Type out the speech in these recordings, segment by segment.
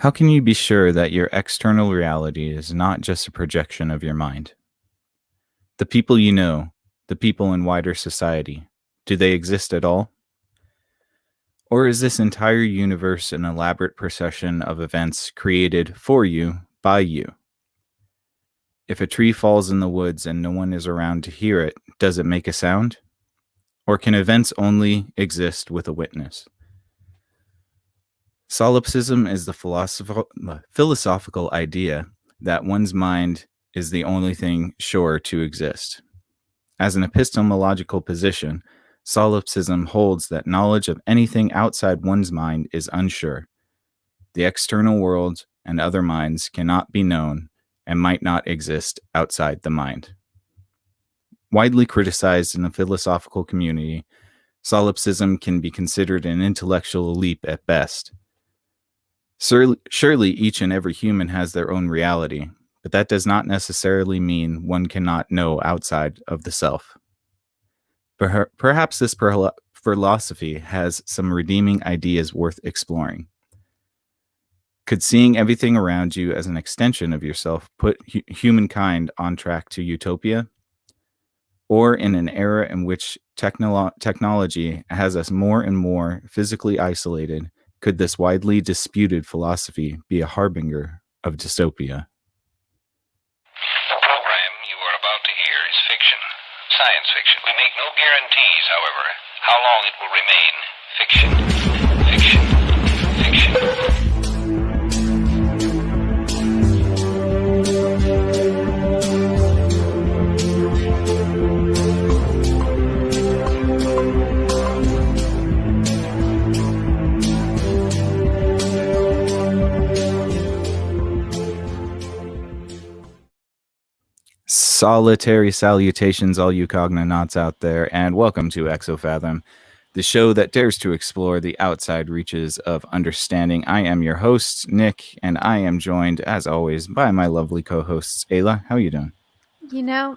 How can you be sure that your external reality is not just a projection of your mind? The people you know, the people in wider society, do they exist at all? Or is this entire universe an elaborate procession of events created for you by you? If a tree falls in the woods and no one is around to hear it, does it make a sound? Or can events only exist with a witness? Solipsism is the philosophical idea that one's mind is the only thing sure to exist. As an epistemological position, solipsism holds that knowledge of anything outside one's mind is unsure. The external world and other minds cannot be known and might not exist outside the mind. Widely criticized in the philosophical community, solipsism can be considered an intellectual leap at best. Surely each and every human has their own reality, but that does not necessarily mean one cannot know outside of the self. Perhaps this philosophy has some redeeming ideas worth exploring. Could seeing everything around you as an extension of yourself put humankind on track to utopia? Or in an era in which technology has us more and more physically isolated, could this widely disputed philosophy be a harbinger of dystopia? The program you are about to hear is fiction, science fiction. We make no guarantees, however, how long it will remain fiction, fiction, fiction. Solitary salutations, all you cognonauts out there, and welcome to Exofathom, the show that dares to explore the outside reaches of understanding. I am your host, Nick, and I am joined, as always, by my lovely co-hosts. Ayla, how are you doing? You know,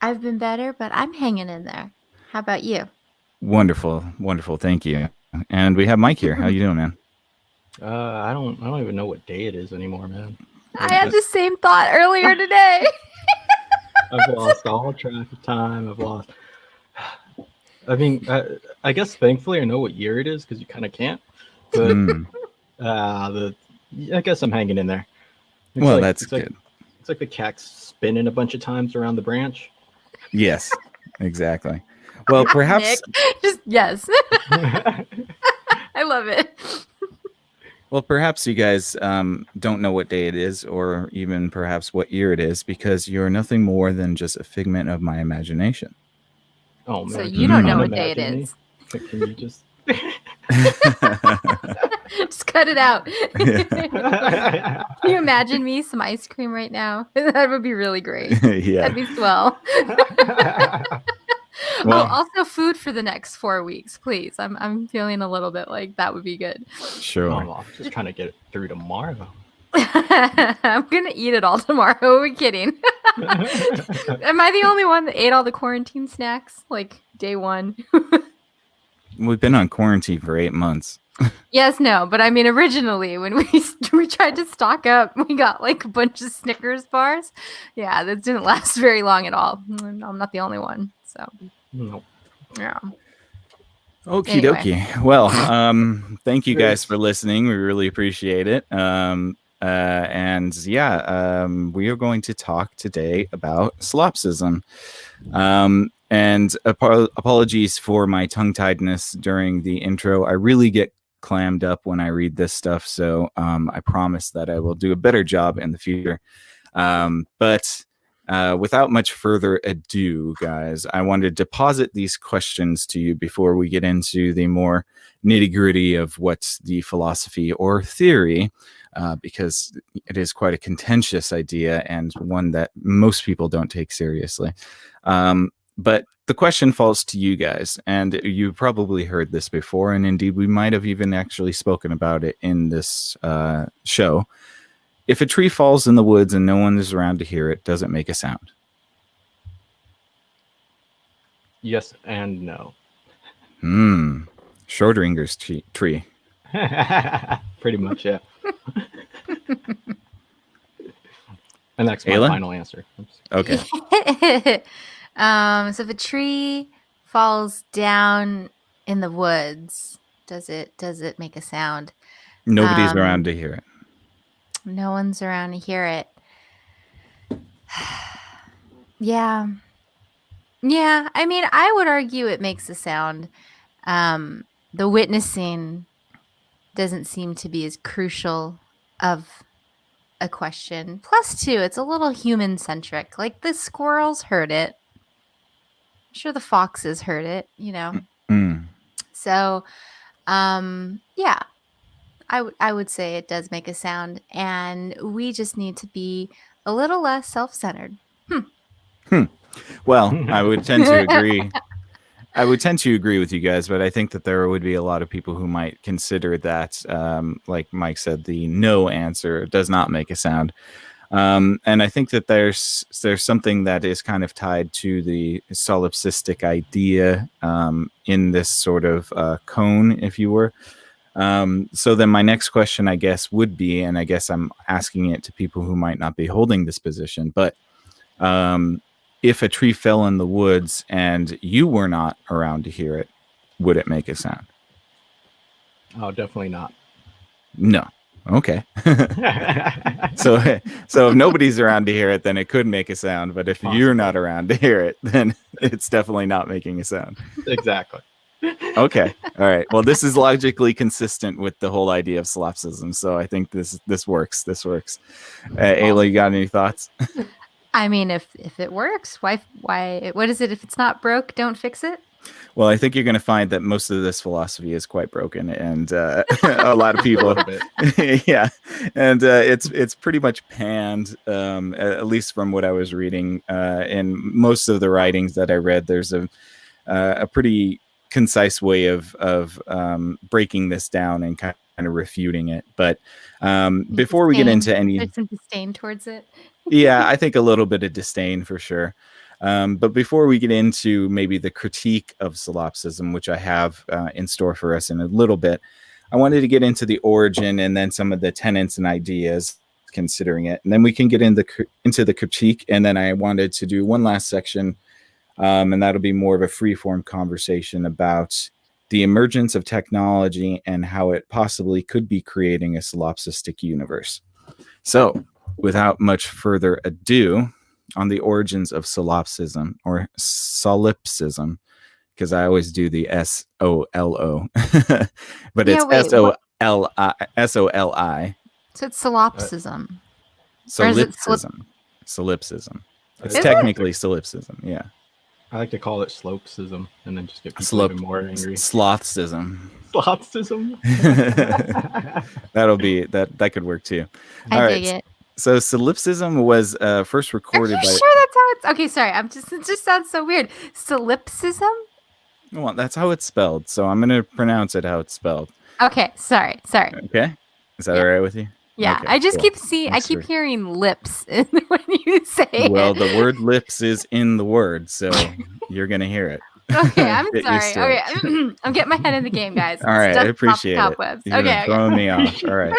I've been better, but I'm hanging in there. How about you? Wonderful, wonderful, thank you. And we have Mike here. How you doing, man? I don't even know what day it is anymore, man. I had the same thought earlier today. I've lost all track of time. I mean, I guess thankfully I know what year it is because you kind of can't. But I guess I'm hanging in there. Well, that's good. It's like the cat's spinning a bunch of times around the branch. Yes, exactly. Well, perhaps Nick, yes. I love it. Well, perhaps you guys don't know what day it is, or even perhaps what year it is, because you're nothing more than just a figment of my imagination. Oh man! So you don't know what day it is. Can you just just cut it out? Can you imagine me some ice cream right now? That would be really great. Yeah, that'd be swell. Well, also food for the next 4 weeks, please. I'm feeling a little bit like that would be good. Sure. I'm just trying to get it through tomorrow. I'm gonna eat it all tomorrow. Who are we kidding? Am I the only one that ate all the quarantine snacks like day one? We've been on quarantine for 8 months. Yes, no, but I mean originally when we tried to stock up, we got like a bunch of Snickers bars. Yeah, that didn't last very long at all. I'm not the only one. So, no. Yeah. Okie dokie. Well, thank you guys for listening. We really appreciate it. And yeah, we are going to talk today about solipsism. And apologies for my tongue-tiedness during the intro. I really get clammed up when I read this stuff, so I promise that I will do a better job in the future. But without much further ado, guys, I wanted to posit these questions to you before we get into the more nitty-gritty of what's the philosophy or theory, because it is quite a contentious idea and one that most people don't take seriously. But the question falls to you guys, and you probably heard this before, and indeed we might have even actually spoken about it in this show. If a tree falls in the woods and no one is around to hear it, does it make a sound? Yes and no. Schrodinger's tree. Pretty much, yeah. And that's my Ayla? final answer. Oops. Okay. So if a tree falls down in the woods, does it make a sound? Nobody's around to hear it. No one's around to hear it. Yeah. Yeah, I mean, I would argue it makes a sound. The witnessing doesn't seem to be as crucial of a question. Plus, too, it's a little human centric. Like the squirrels heard it. I'm sure the foxes heard it, you know. Mm. So, yeah, I would say it does make a sound, and we just need to be a little less self-centered. Well, I would tend to agree. I would tend to agree with you guys, but I think that there would be a lot of people who might consider that, like Mike said, the no answer does not make a sound. And I think that there's something that is kind of tied to the solipsistic idea in this sort of cone, if you were. So then my next question, I guess, would be, and I guess I'm asking it to people who might not be holding this position, but if a tree fell in the woods and you were not around to hear it, would it make a sound? Oh, definitely not. No. Okay. So if nobody's around to hear it, then it could make a sound. But if you're not around to hear it, then it's definitely not making a sound. Exactly. Okay. All right. Well, this is logically consistent with the whole idea of solipsism. So I think this works. This works. Ayla, you got any thoughts? I mean, if it works, why? What is it? If it's not broke, don't fix it. Well, I think you're going to find that most of this philosophy is quite broken, and a lot of people, yeah, and it's pretty much panned. At least from what I was reading, in most of the writings that I read, there's a pretty concise way of breaking this down and kind of refuting it. But before we get into any, there's some disdain towards it. Yeah, I think a little bit of disdain for sure. But before we get into maybe the critique of solipsism, which I have in store for us in a little bit, I wanted to get into the origin and then some of the tenets and ideas considering it. And then we can get into the critique. And then I wanted to do one last section, and that'll be more of a free-form conversation about the emergence of technology and how it possibly could be creating a solipsistic universe. So, without much further ado, on the origins of solipsism or solipsism, because I always do the SOLO, but it's SOLI. So it's solipsism. Solipsism. Solipsism. It's technically solipsism. Yeah. I like to call it slopesism, and then just get people even more angry. Slothsism. Slothsism. That'll be that could work too. I dig it. So solipsism was first recorded. Are you sure that's how it's? Okay, sorry. It just sounds so weird. Solipsism. Well, that's how it's spelled. So I'm gonna pronounce it how it's spelled. Okay, sorry. Okay, is that all right with you? Yeah, Okay, I just cool. I keep hearing lips when you say it. Well, the word lips is in the word, so you're gonna hear it. Okay, I'm sorry. Okay, I'm getting my head in the game, guys. All right, I appreciate it. You're throwing me off. All right.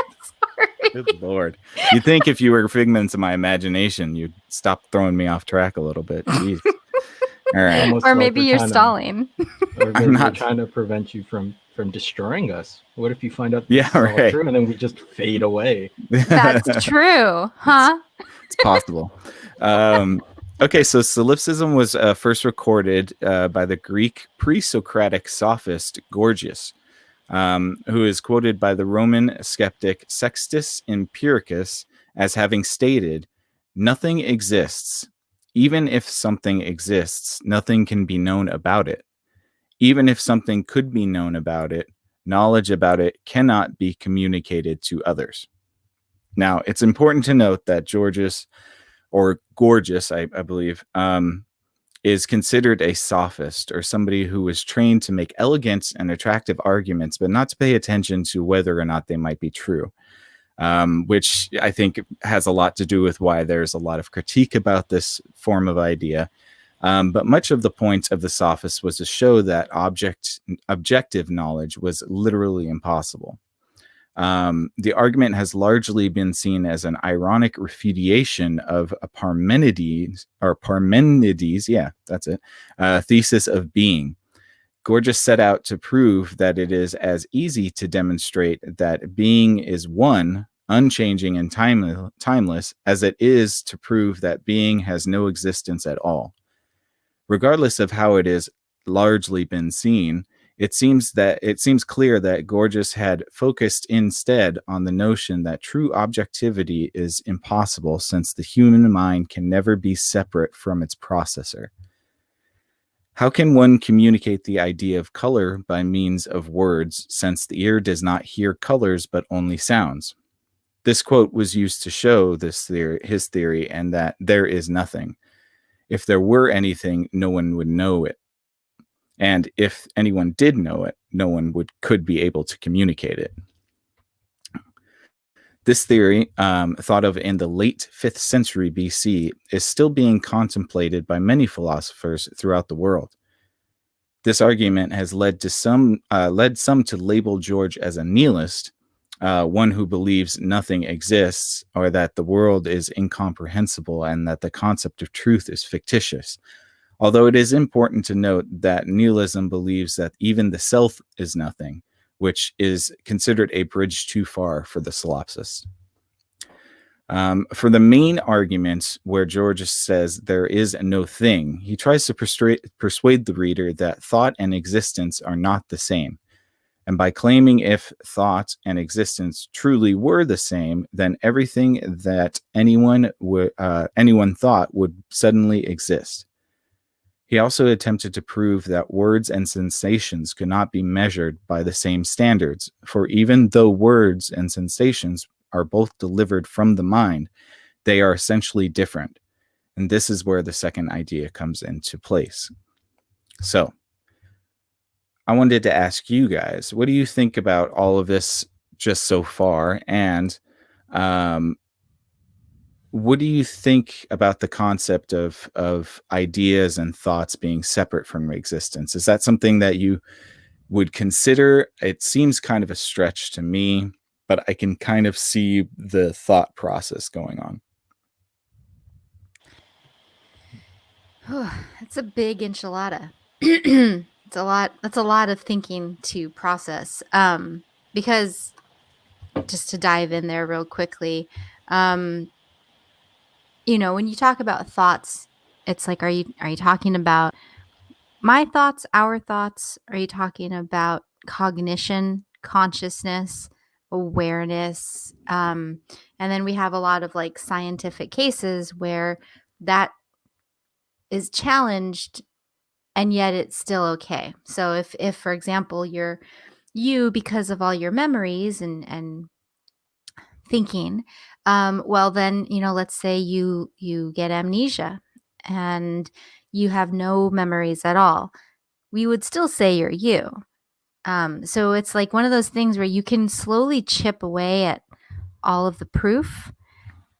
Good Lord. You'd think if you were figments of my imagination, you'd stop throwing me off track a little bit. Jeez. All right. Almost or maybe you're stalling. I'm not trying to prevent you from destroying us. What if you find out it's all true and then we just fade away? That's true, huh? It's possible. Okay, so solipsism was first recorded by the Greek pre-Socratic sophist Gorgias, who is quoted by the Roman skeptic Sextus Empiricus as having stated, "Nothing exists. Even if something exists, nothing can be known about it. Even if something could be known about it, knowledge about it cannot be communicated to others." Now, it's important to note that Gorgias, I believe, is considered a sophist, or somebody who was trained to make elegant and attractive arguments, but not to pay attention to whether or not they might be true, which I think has a lot to do with why there's a lot of critique about this form of idea. But much of the point of the sophist was to show that objective knowledge was literally impossible. The argument has largely been seen as an ironic refutation of a Parmenides, yeah, that's it, thesis of being. Gorgias set out to prove that it is as easy to demonstrate that being is one, unchanging and timeless, as it is to prove that being has no existence at all. Regardless of how it is largely been seen, it seems clear that Gorgias had focused instead on the notion that true objectivity is impossible, since the human mind can never be separate from its processor. How can one communicate the idea of color by means of words, since the ear does not hear colors but only sounds? This quote was used to show his theory, and that there is nothing. If there were anything, no one would know it. And if anyone did know it, no one could be able to communicate it. This theory, thought of in the late 5th century BC, is still being contemplated by many philosophers throughout the world. This argument has led some to label George as a nihilist, one who believes nothing exists, or that the world is incomprehensible and that the concept of truth is fictitious. Although it is important to note that nihilism believes that even the self is nothing, which is considered a bridge too far for the solipsists. For the main argument, where George says there is no thing, he tries to persuade the reader that thought and existence are not the same. And by claiming if thought and existence truly were the same, then everything that anyone thought would suddenly exist. He also attempted to prove that words and sensations could not be measured by the same standards, for even though words and sensations are both delivered from the mind, they are essentially different. And this is where the second idea comes into place. So, I wanted to ask you guys, what do you think about all of this just so far? And what do you think about the concept of ideas and thoughts being separate from existence? Is that something that you would consider? It seems kind of a stretch to me, but I can kind of see the thought process going on. It's a big enchilada. It's a lot. That's a lot of thinking to process. Because just to dive in there real quickly, when you talk about thoughts, it's like, are you talking about my thoughts, our thoughts? Are you talking about cognition, consciousness, awareness? And then we have a lot of like scientific cases where that is challenged, and yet it's still okay. So if for example, you because of all your memories and thinking, well then, let's say you get amnesia and you have no memories at all, we would still say you're you. So it's like one of those things where you can slowly chip away at all of the proof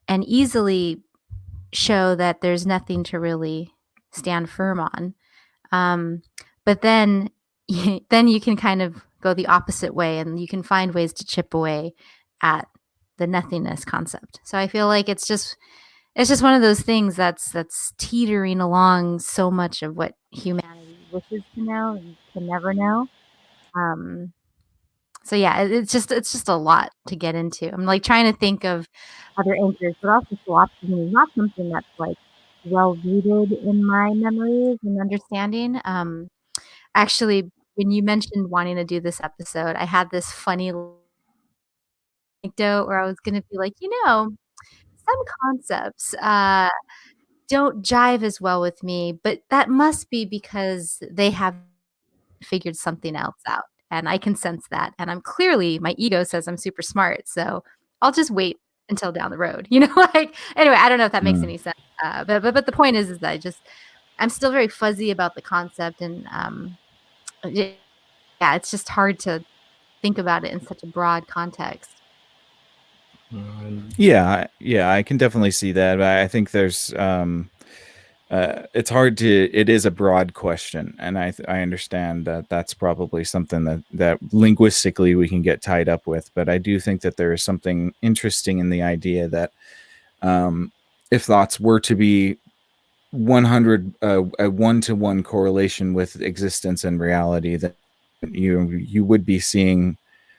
and easily show that there's nothing to really stand firm on. But then you can kind of go the opposite way, and you can find ways to chip away at the nothingness concept. So I feel like it's just one of those things that's teetering along so much of what humanity wishes to know and can never know. So yeah, it's just a lot to get into. I'm like trying to think of other anchors, but also philosophy is not something that's like well rooted in my memories and understanding. Actually, when you mentioned wanting to do this episode, I had this funny anecdote where I was going to be like, some concepts don't jive as well with me, but that must be because they have figured something else out. And I can sense that. And my ego says I'm super smart. So I'll just wait until down the road, like, anyway, I don't know if that makes any sense. But the point is that I'm still very fuzzy about the concept. And yeah, it's just hard to think about it in such a broad context. Yeah, I can definitely see that. But I think there's it's hard to. It is a broad question, and I understand that that's probably something that linguistically we can get tied up with. But I do think that there is something interesting in the idea that if thoughts were to be 100 a 1-to-1 correlation with existence and reality, that you would be seeing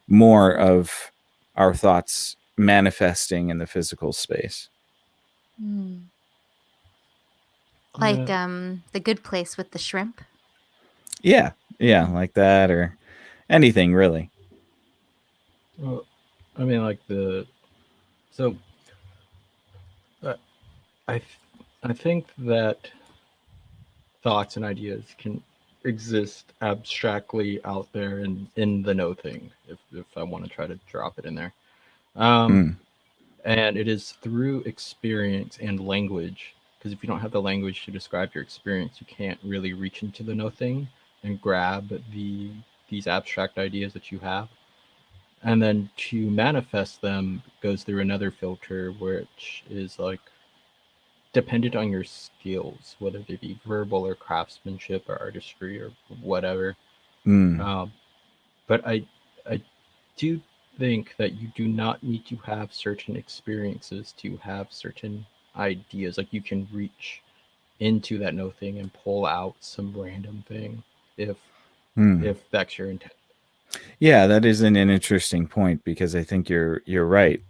more of our thoughts manifesting in the physical space. Like The Good Place with the shrimp. Yeah, like that, or anything really. Well, I mean, like so I I think that thoughts and ideas can exist abstractly out there and in the no thing, if I want to try to drop it in there. Mm. And it is through experience and language, because if you don't have the language to describe your experience, you can't really reach into the no thing and grab these abstract ideas that you have. And then to manifest them goes through another filter, which is like dependent on your skills, whether they be verbal or craftsmanship or artistry or whatever. Um, but I do think that you do not need to have certain experiences to have certain ideas. Like you can reach into that no thing and pull out some random thing if that's your intent. Yeah, that is an interesting point, because I think you're right.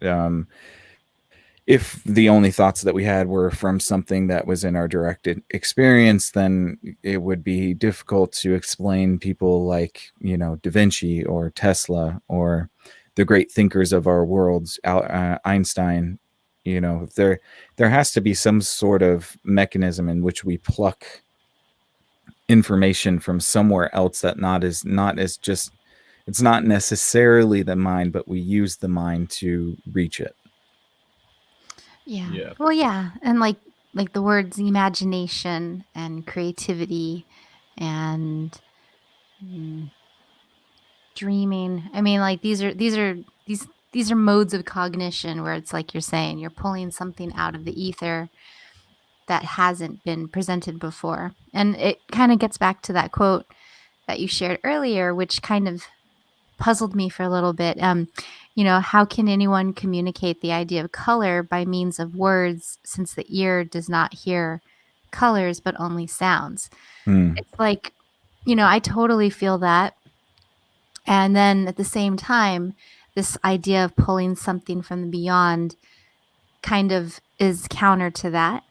If the only thoughts that we had were from something that was in our direct experience, then it would be difficult to explain people like, Da Vinci or Tesla or the great thinkers of our worlds, Einstein. There has to be some sort of mechanism in which we pluck information from somewhere else that not as just, it's not necessarily the mind, but we use the mind to reach it. Yeah. Well, yeah, and like the words imagination and creativity and dreaming. I mean, like these are modes of cognition where it's like you're saying you're pulling something out of the ether that hasn't been presented before. And it kind of gets back to that quote that you shared earlier, which kind of puzzled me for a little bit. How can anyone communicate the idea of color by means of words, since the ear does not hear colors but only sounds? It's like, I totally feel that. And then at the same time, this idea of pulling something from the beyond kind of is counter to that.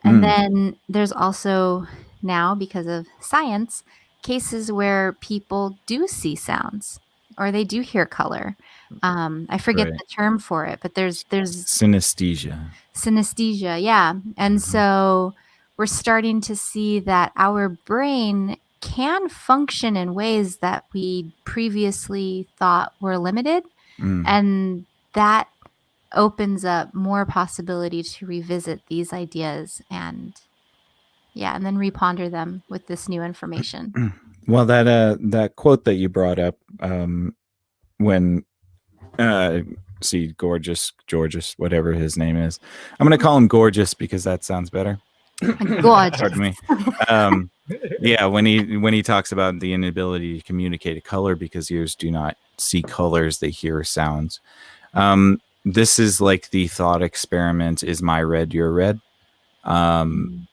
And then there's also now, because of science, cases where people do see sounds or they do hear color. I forget Right. the term for it, but there's Synesthesia. synesthesia, yeah. And so we're starting to see that our brain can function in ways that we previously thought were limited, and that opens up more possibility to revisit these ideas and then reponder them with this new information. Well, that quote that you brought up, when see Gorgeous, whatever his name is, I'm going to call him Gorgeous because that sounds better. Gorgeous. Pardon me. Yeah, when he talks about the inability to communicate a color because ears do not see colors, they hear sounds. This is like the thought experiment: is my red your red?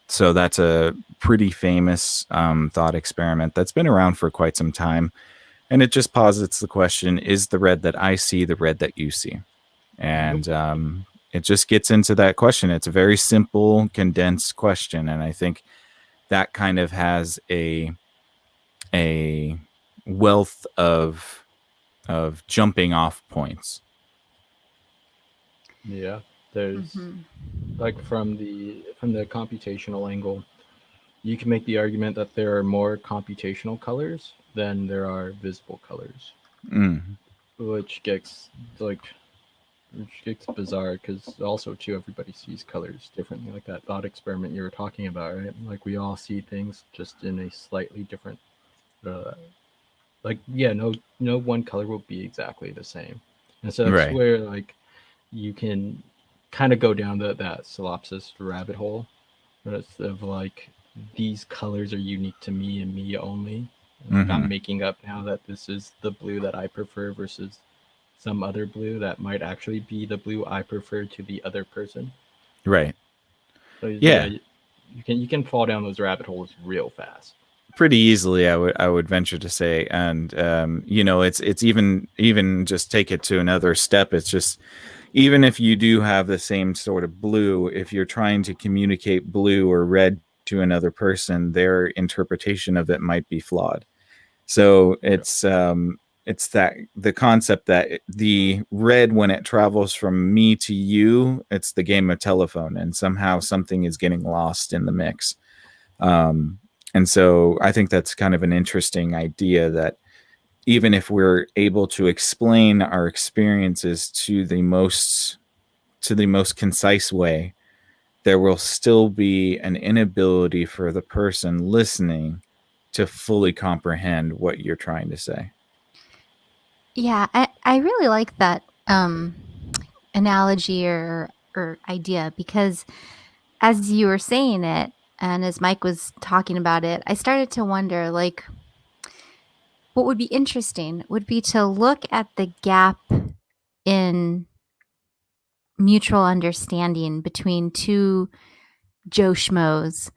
So that's a pretty famous thought experiment that's been around for quite some time. And it just posits the question: is the red that I see the red that you see? And it just gets into that question. It's a very simple, condensed question. And I think that kind of has a wealth of jumping off points. Yeah, there's like from the computational angle, you can make the argument that there are more computational colors than there are visible colors, which gets bizarre because also too everybody sees colors differently. Like that thought experiment you were talking about, right? Like we all see things just in a slightly different. No one color will be exactly the same, and so that's where like you can kind of go down that solipsist rabbit hole It's of like these colors are unique to me and me only. Mhm. I'm making up now that this is the blue that I prefer versus some other blue that might actually be the blue I prefer to the other person. Right. So Yeah. you can fall down those rabbit holes real fast. Pretty easily, I would venture to say. And it's even just take it to another step. It's just, even if you do have the same sort of blue, if you're trying to communicate blue or red to another person, their interpretation of it might be flawed. So it's that the concept that the red, when it travels from me to you, it's the game of telephone, and somehow something is getting lost in the mix. Um, and so I think that's kind of an interesting idea, that even if we're able to explain our experiences to the most concise way, there will still be an inability for the person listening to fully comprehend what you're trying to say. Yeah, I really like that analogy or idea, because as you were saying it and as Mike was talking about it, I started to wonder, like, what would be interesting would be to look at the gap in mutual understanding between two Joe Schmoes,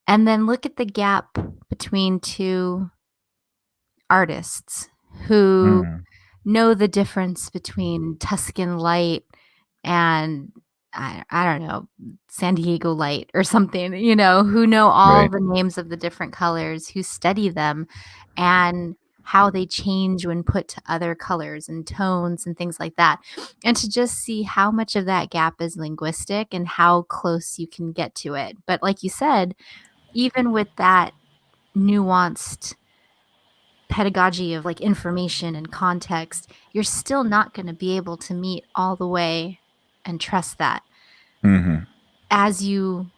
and then look at the gap between two artists who Mm, know the difference between Tuscan light and I don't know, San Diego light or something, who know all right. the names of the different colors, who study them and how they change when put to other colors and tones and things like that. And to just see how much of that gap is linguistic and how close you can get to it. But like you said, even with that nuanced pedagogy of like information and context, you're still not going to be able to meet all the way and trust that Mm-hmm. as you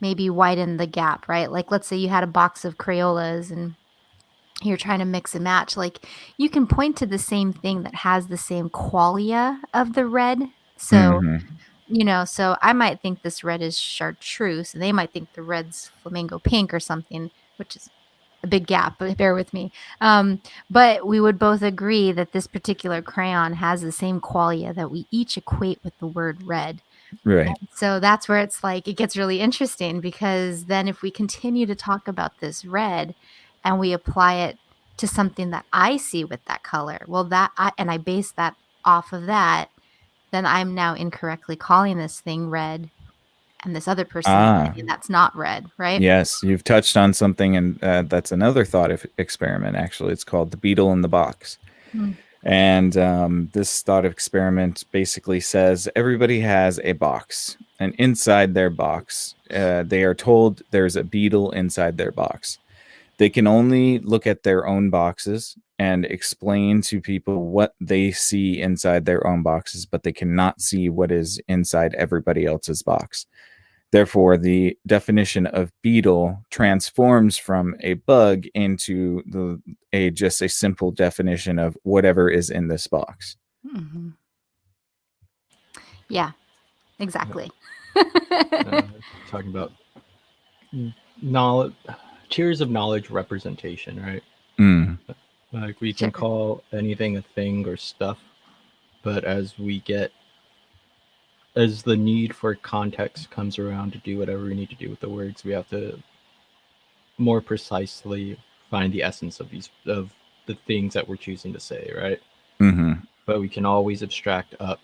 maybe widen the gap, right? Like, let's say you had a box of Crayolas and you're trying to mix and match. Like, you can point to the same thing that has the same qualia of the red. So, Mm-hmm. so I might think this red is chartreuse, and they might think the red's flamingo pink or something, which is a big gap, but bear with me. But we would both agree that this particular crayon has the same qualia that we each equate with the word red. Right. So that's where it's like it gets really interesting, because then if we continue to talk about this red and we apply it to something that I see with that color, well, I base that off of that, then I'm now incorrectly calling this thing red, and this other person's Ah, saying that's not red, right? yes, you've touched on something, and that's another thought experiment. Actually, it's called the beetle in the box. Mm. And this thought experiment basically says everybody has a box, and inside their box, they are told there's a beetle inside their box. They can only look at their own boxes and explain to people what they see inside their own boxes, but they cannot see what is inside everybody else's box. Therefore, the definition of beetle transforms from a bug into just a simple definition of whatever is in this box. Mm-hmm. Yeah, exactly. Talking about knowledge, tiers of knowledge representation, right? Mm, Like we Sure. can call anything a thing or stuff, but as the need for context comes around to do whatever we need to do with the words, we have to more precisely find the essence of the things that we're choosing to say, right? mm-hmm. But we can always abstract up.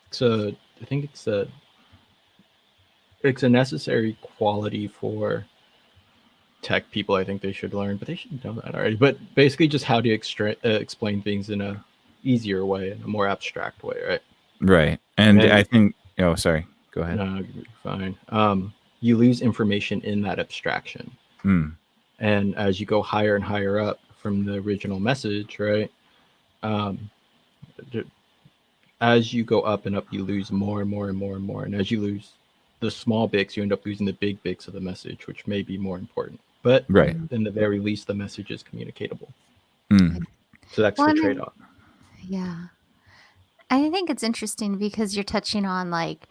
So I think it's a necessary quality for tech people. I think they should learn, but they should know that already. But basically, just how to explain things in a easier way, in a more abstract way, right? Right. And I And think, oh, sorry, go ahead. no, fine. You lose information in that abstraction, Mm, and as you go higher and higher up from the original message, right? Um, as you go up and up, you lose more and more and more and more, and as you lose the small bits, you end up losing the big bits of the message, which may be more important. But right. in the very least, the message is communicatable. Mm, So that's Well, the I mean, trade-off. yeah. I think it's interesting because you're touching on, like,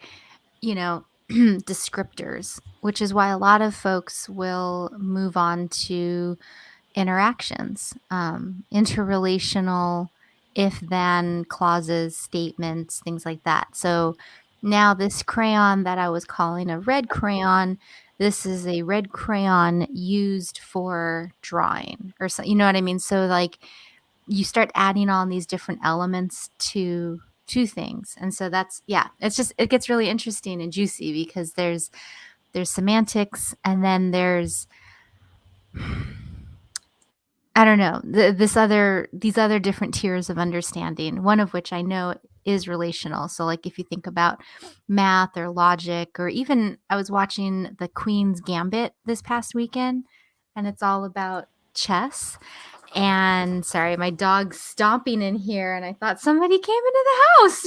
you know, descriptors, which is why a lot of folks will move on to interactions, interrelational if then clauses, statements, things like that. So now this crayon that I was calling a red crayon, this is a red crayon used for drawing, or so, you know what I mean? So like you start adding on these different elements to things. And so that's, yeah, it's just, it gets really interesting and juicy because there's semantics, and then there's, I don't know, these other different tiers of understanding, one of which I know is relational. So like if you think about math or logic, or even I was watching the Queen's Gambit this past weekend, and it's all about chess. And sorry, my dog's stomping in here, and I thought somebody came into the house.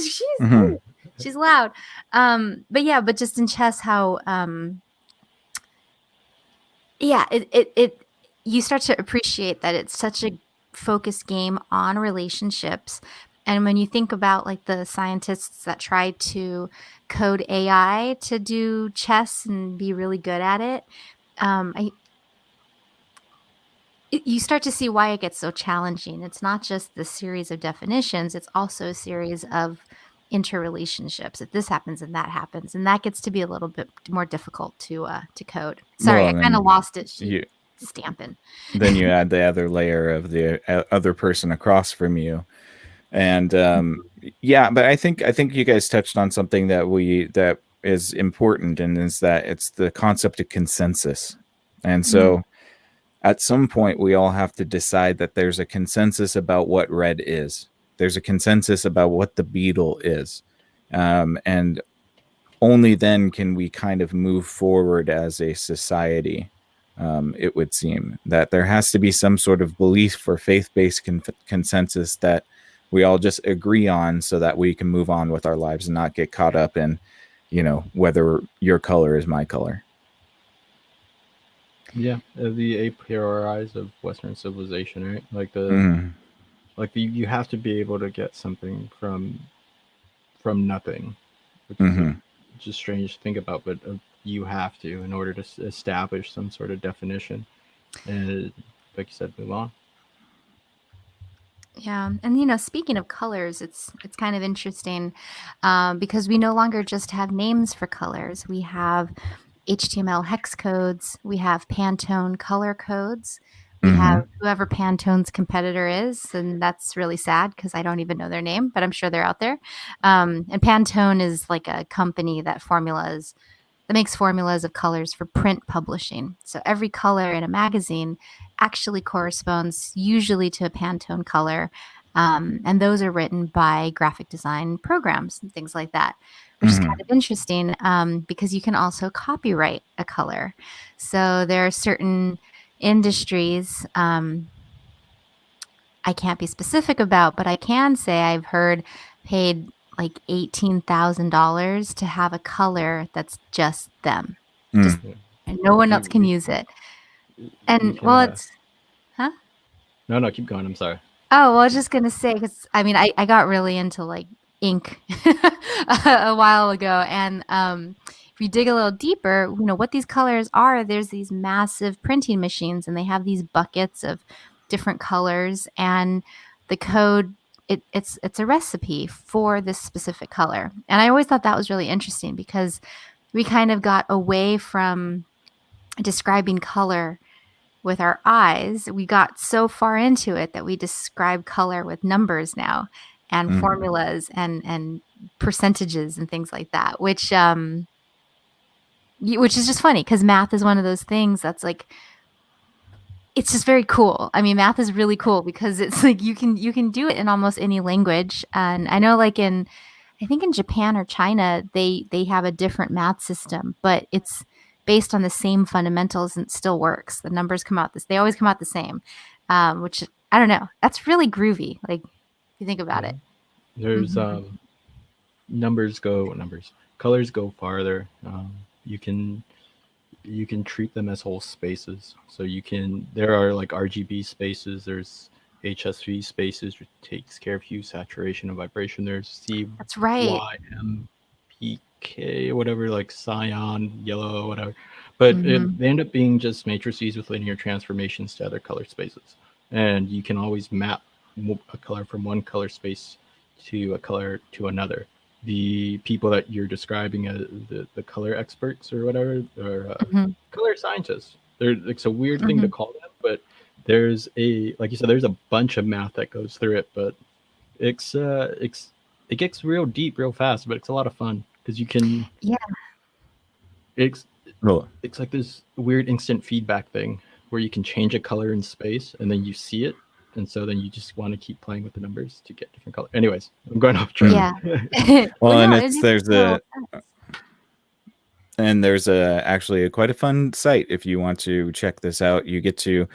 She's loud. But yeah, but just in chess, how yeah, it you start to appreciate that it's such a focused game on relationships. And when you think about like the scientists that try to code AI to do chess and be really good at it, you start to see why it gets so challenging. It's not just the series of definitions, it's also a series of interrelationships. If this happens and that happens, and that gets to be a little bit more difficult to code. Sorry, Well, I kind of lost it. You, stamping. Then you add the other layer of the other person across from you, and yeah. But I think you guys touched on something that is important, and is that it's the concept of consensus. And so at some point we all have to decide that there's a consensus about what red is. There's a consensus about what the beetle is, and only then can we kind of move forward as a society. It would seem that there has to be some sort of belief or faith-based consensus that we all just agree on, so that we can move on with our lives and not get caught up in, whether your color is my color. Yeah, the a priori's of Western civilization, right? Like you have to be able to get something from nothing, which is just strange to think about, but you have to in order to establish some sort of definition, and like you said, move on. Yeah, and speaking of colors, it's kind of interesting because we no longer just have names for colors. We have HTML hex codes. We have Pantone color codes. We have whoever Pantone's competitor is, and that's really sad because I don't even know their name, but I'm sure they're out there. And Pantone is like a company that makes formulas of colors for print publishing. So every color in a magazine actually corresponds usually to a Pantone color. And those are written by graphic design programs and things like that, which is kind of interesting because you can also copyright a color. So there are certain industries I can't be specific about, but I can say I've heard paid like $18,000 to have a color that's just them. And no one else can use it. And it's huh? No, keep going. I'm sorry. Oh, well, I was just gonna say, because I mean, I got really into like ink a while ago, and if you dig a little deeper, what these colors are. There's these massive printing machines, and they have these buckets of different colors, and the code it's a recipe for this specific color. And I always thought that was really interesting because we kind of got away from describing color with our eyes. We got so far into it that we describe color with numbers now, and formulas and percentages and things like that, which is just funny because math is one of those things that's like, it's just very cool. I mean, math is really cool because it's like you can do it in almost any language. And I know like I think in Japan or China, they have a different math system, but it's based on the same fundamentals and it still works. The numbers they always come out the same, which I don't know. That's really groovy. Like if you think about it. There's colors go farther. You can treat them as whole spaces. So there are like RGB spaces, there's HSV spaces, which takes care of hue, saturation, and vibration. There's That's right. CYM PK, whatever, like cyan, yellow, whatever. But they end up being just matrices with linear transformations to other color spaces. And you can always map a color from one color space to a color to another. The people that you're describing as the color experts or whatever, or color scientists. It's a weird thing to call them, but there's like you said, there's a bunch of math that goes through it, but it gets real deep real fast, but it's a lot of fun because you can it's like this weird instant feedback thing where you can change a color in space and then you see it, and so then you just want to keep playing with the numbers to get different colors. Anyways, I'm going off track. There's actually quite a fun site if you want to check this out. You get to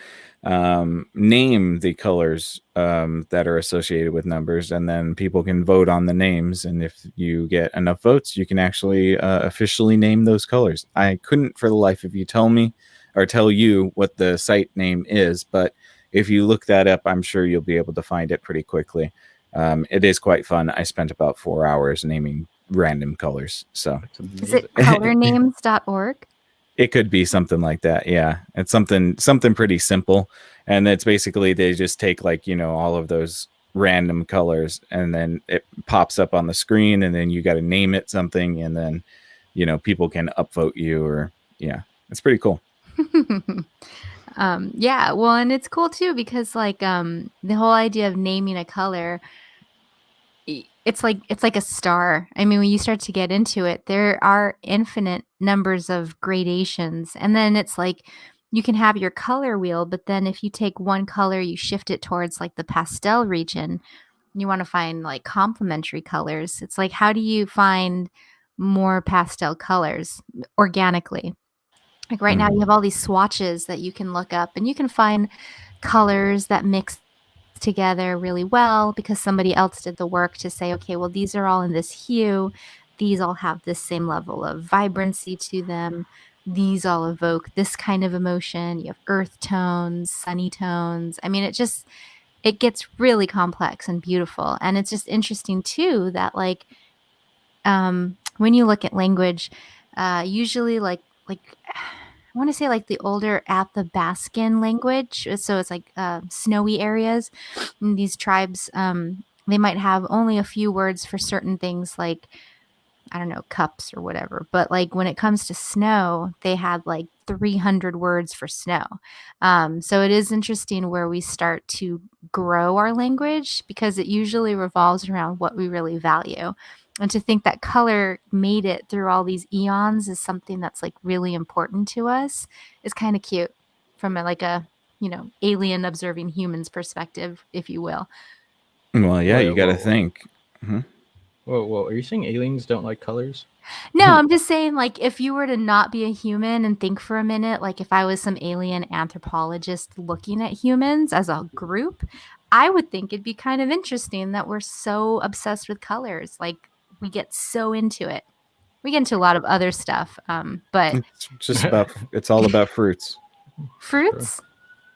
name the colors that are associated with numbers, and then people can vote on the names, and if you get enough votes you can actually officially name those colors. I couldn't for the life of you tell you what the site name is, but if you look that up I'm sure you'll be able to find it pretty quickly. It is quite fun. I spent about 4 hours naming random colors. So is it colornames.org? It could be something like that. Yeah. It's something pretty simple. And it's basically, they just take all of those random colors and then it pops up on the screen and then you got to name it something. And then, people can upvote you it's pretty cool. Well, and it's cool too, because the whole idea of naming a color, it's like a star. I mean, when you start to get into it, there are infinite numbers of gradations. And then it's like you can have your color wheel, but then if you take one color, you shift it towards like the pastel region, you want to find like complementary colors. It's like, how do you find more pastel colors organically? Like right now you have all these swatches that you can look up and you can find colors that mix together really well because somebody else did the work to say, okay, well, these are all in this hue. These all have this same level of vibrancy to them. These all evoke this kind of emotion. You have earth tones, sunny tones. I mean, it gets really complex and beautiful. And it's just interesting too that when you look at language, usually like I want to say like the older Athabascan language. So it's like snowy areas. And these tribes, they might have only a few words for certain things like, I don't know, cups or whatever. But like when it comes to snow, they had like 300 words for snow. So it is interesting where we start to grow our language because it usually revolves around what we really value. And to think that color made it through all these eons is something that's like really important to us is kind of cute from a alien observing humans perspective, if you will. Well, yeah, you got to think. Whoa, are you saying aliens don't like colors? No, I'm just saying, like, if you were to not be a human and think for a minute, like if I was some alien anthropologist looking at humans as a group, I would think it'd be kind of interesting that we're so obsessed with colors. Like, we get so into it. We get into a lot of other stuff, but it's just it's all about fruits. Fruits?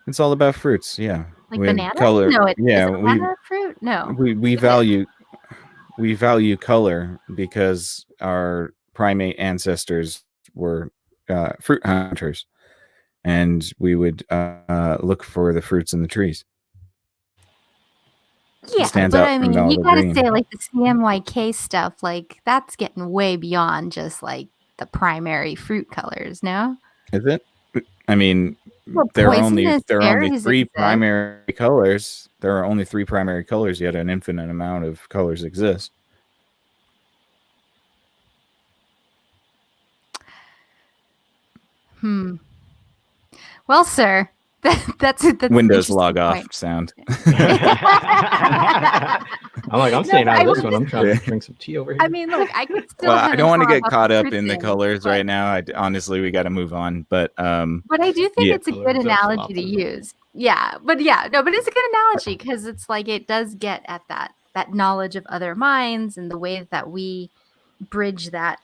It's all about fruits, yeah. Like bananas? Color. No, is banana fruit? No. We value color because our primate ancestors were fruit hunters, and we would look for the fruits in the trees. Yeah, but I mean, you gotta say like the CMYK stuff, like that's getting way beyond just like the primary fruit colors, no? Is it? I mean, there are only 3 primary colors. There are only 3 primary colors, yet an infinite amount of colors exist. Well, sir, that's Windows log off sound. I'm staying out of this one. I'm trying to drink some tea over here. I mean, look, I could still. I don't want to get caught up in the colors right now. Honestly, we got to move on. But I do think it's a good analogy to use. Yeah, but it's a good analogy because it's like it does get at that knowledge of other minds and the way that we bridge that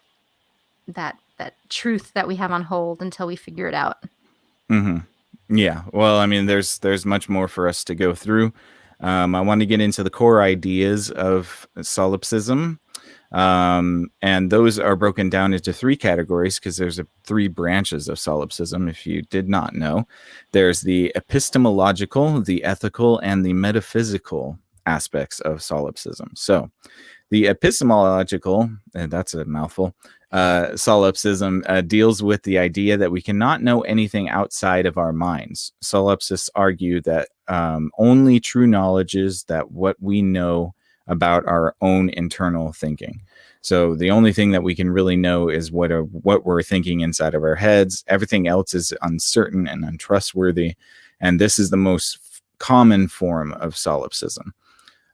truth that we have on hold until we figure it out. Yeah. Well, I mean, there's much more for us to go through. I want to get into the core ideas of solipsism. And those are broken down into three categories because there's three branches of solipsism, if you did not know. There's the epistemological, the ethical, and the metaphysical aspects of solipsism. So the epistemological, and that's a mouthful, solipsism deals with the idea that we cannot know anything outside of our minds. Solipsists argue that only true knowledge is that what we know about our own internal thinking. So the only thing that we can really know is what we're thinking inside of our heads. Everything else is uncertain and untrustworthy. And this is the most common form of solipsism.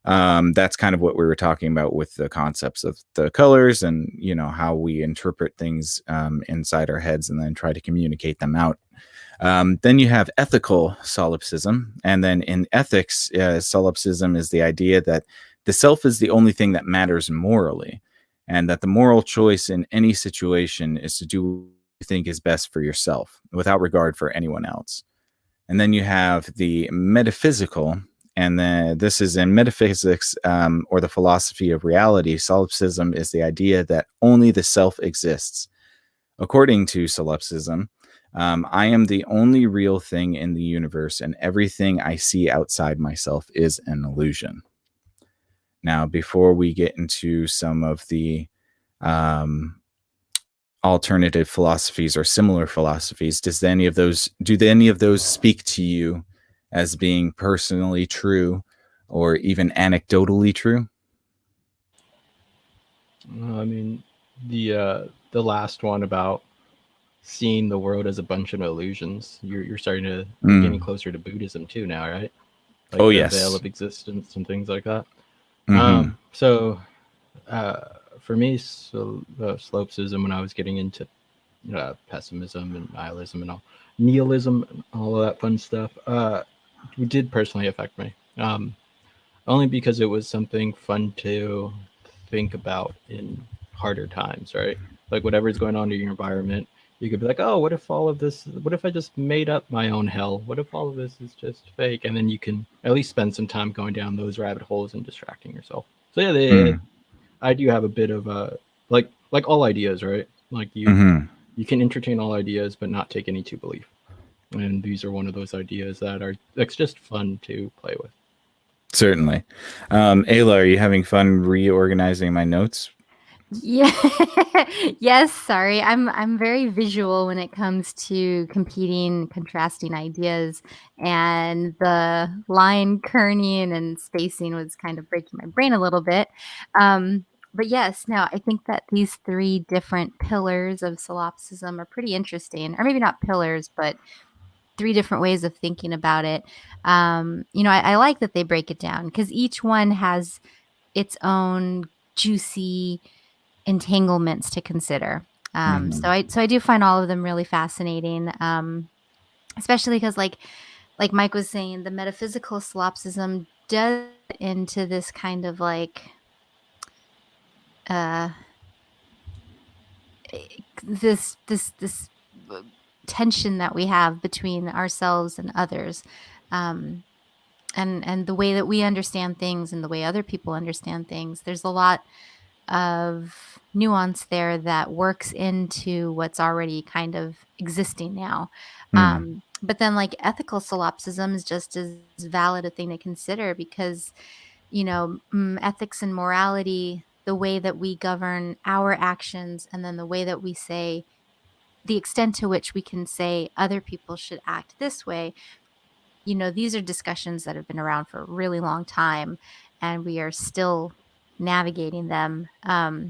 That's kind of what we were talking about with the concepts of the colors and, how we interpret things inside our heads and then try to communicate them out. Then you have ethical solipsism. And then in ethics, solipsism is the idea that the self is the only thing that matters morally, and that the moral choice in any situation is to do what you think is best for yourself without regard for anyone else. And then you have the metaphysical, and then this is in metaphysics, or the philosophy of reality. Solipsism is the idea that only the self exists. According to solipsism, I am the only real thing in the universe, and everything I see outside myself is an illusion. Now, before we get into some of the alternative philosophies or similar philosophies, do any of those speak to you as being personally true or even anecdotally true? I mean, the last one about seeing the world as a bunch of illusions. You're starting to getting closer to Buddhism too now, right? Like the yes. veil of existence and things like that. Mm-hmm. So for me, Solipsism, when I was getting into pessimism and nihilism and nihilism and all of that fun stuff, it did personally affect me. Only because it was something fun to think about in harder times, right? Like whatever's going on in your environment, you could be like, oh, what if I just made up my own hell? What if all of this is just fake? And then you can at least spend some time going down those rabbit holes and distracting yourself. So yeah, I do have a bit of like all ideas, right? Like you can entertain all ideas, but not take any to belief. And these are one of those ideas that's just fun to play with. Certainly. Ayla, are you having fun reorganizing my notes? Yeah. Yes, sorry. I'm very visual when it comes to competing, contrasting ideas, and the line kerning and spacing was kind of breaking my brain a little bit. But yes, no, I think that these three different pillars of solipsism are pretty interesting, or maybe not pillars, but three different ways of thinking about it. I like that they break it down because each one has its own juicy entanglements to consider. So I do find all of them really fascinating, especially because like Mike was saying, the metaphysical solipsism does into this kind of like this tension that we have between ourselves and others, and the way that we understand things and the way other people understand things. There's a lot of nuance there that works into what's already kind of existing now. But then like ethical solipsism is just as valid a thing to consider because, ethics and morality, the way that we govern our actions, and then the way that we say, the extent to which we can say other people should act this way, these are discussions that have been around for a really long time, and we are still navigating them.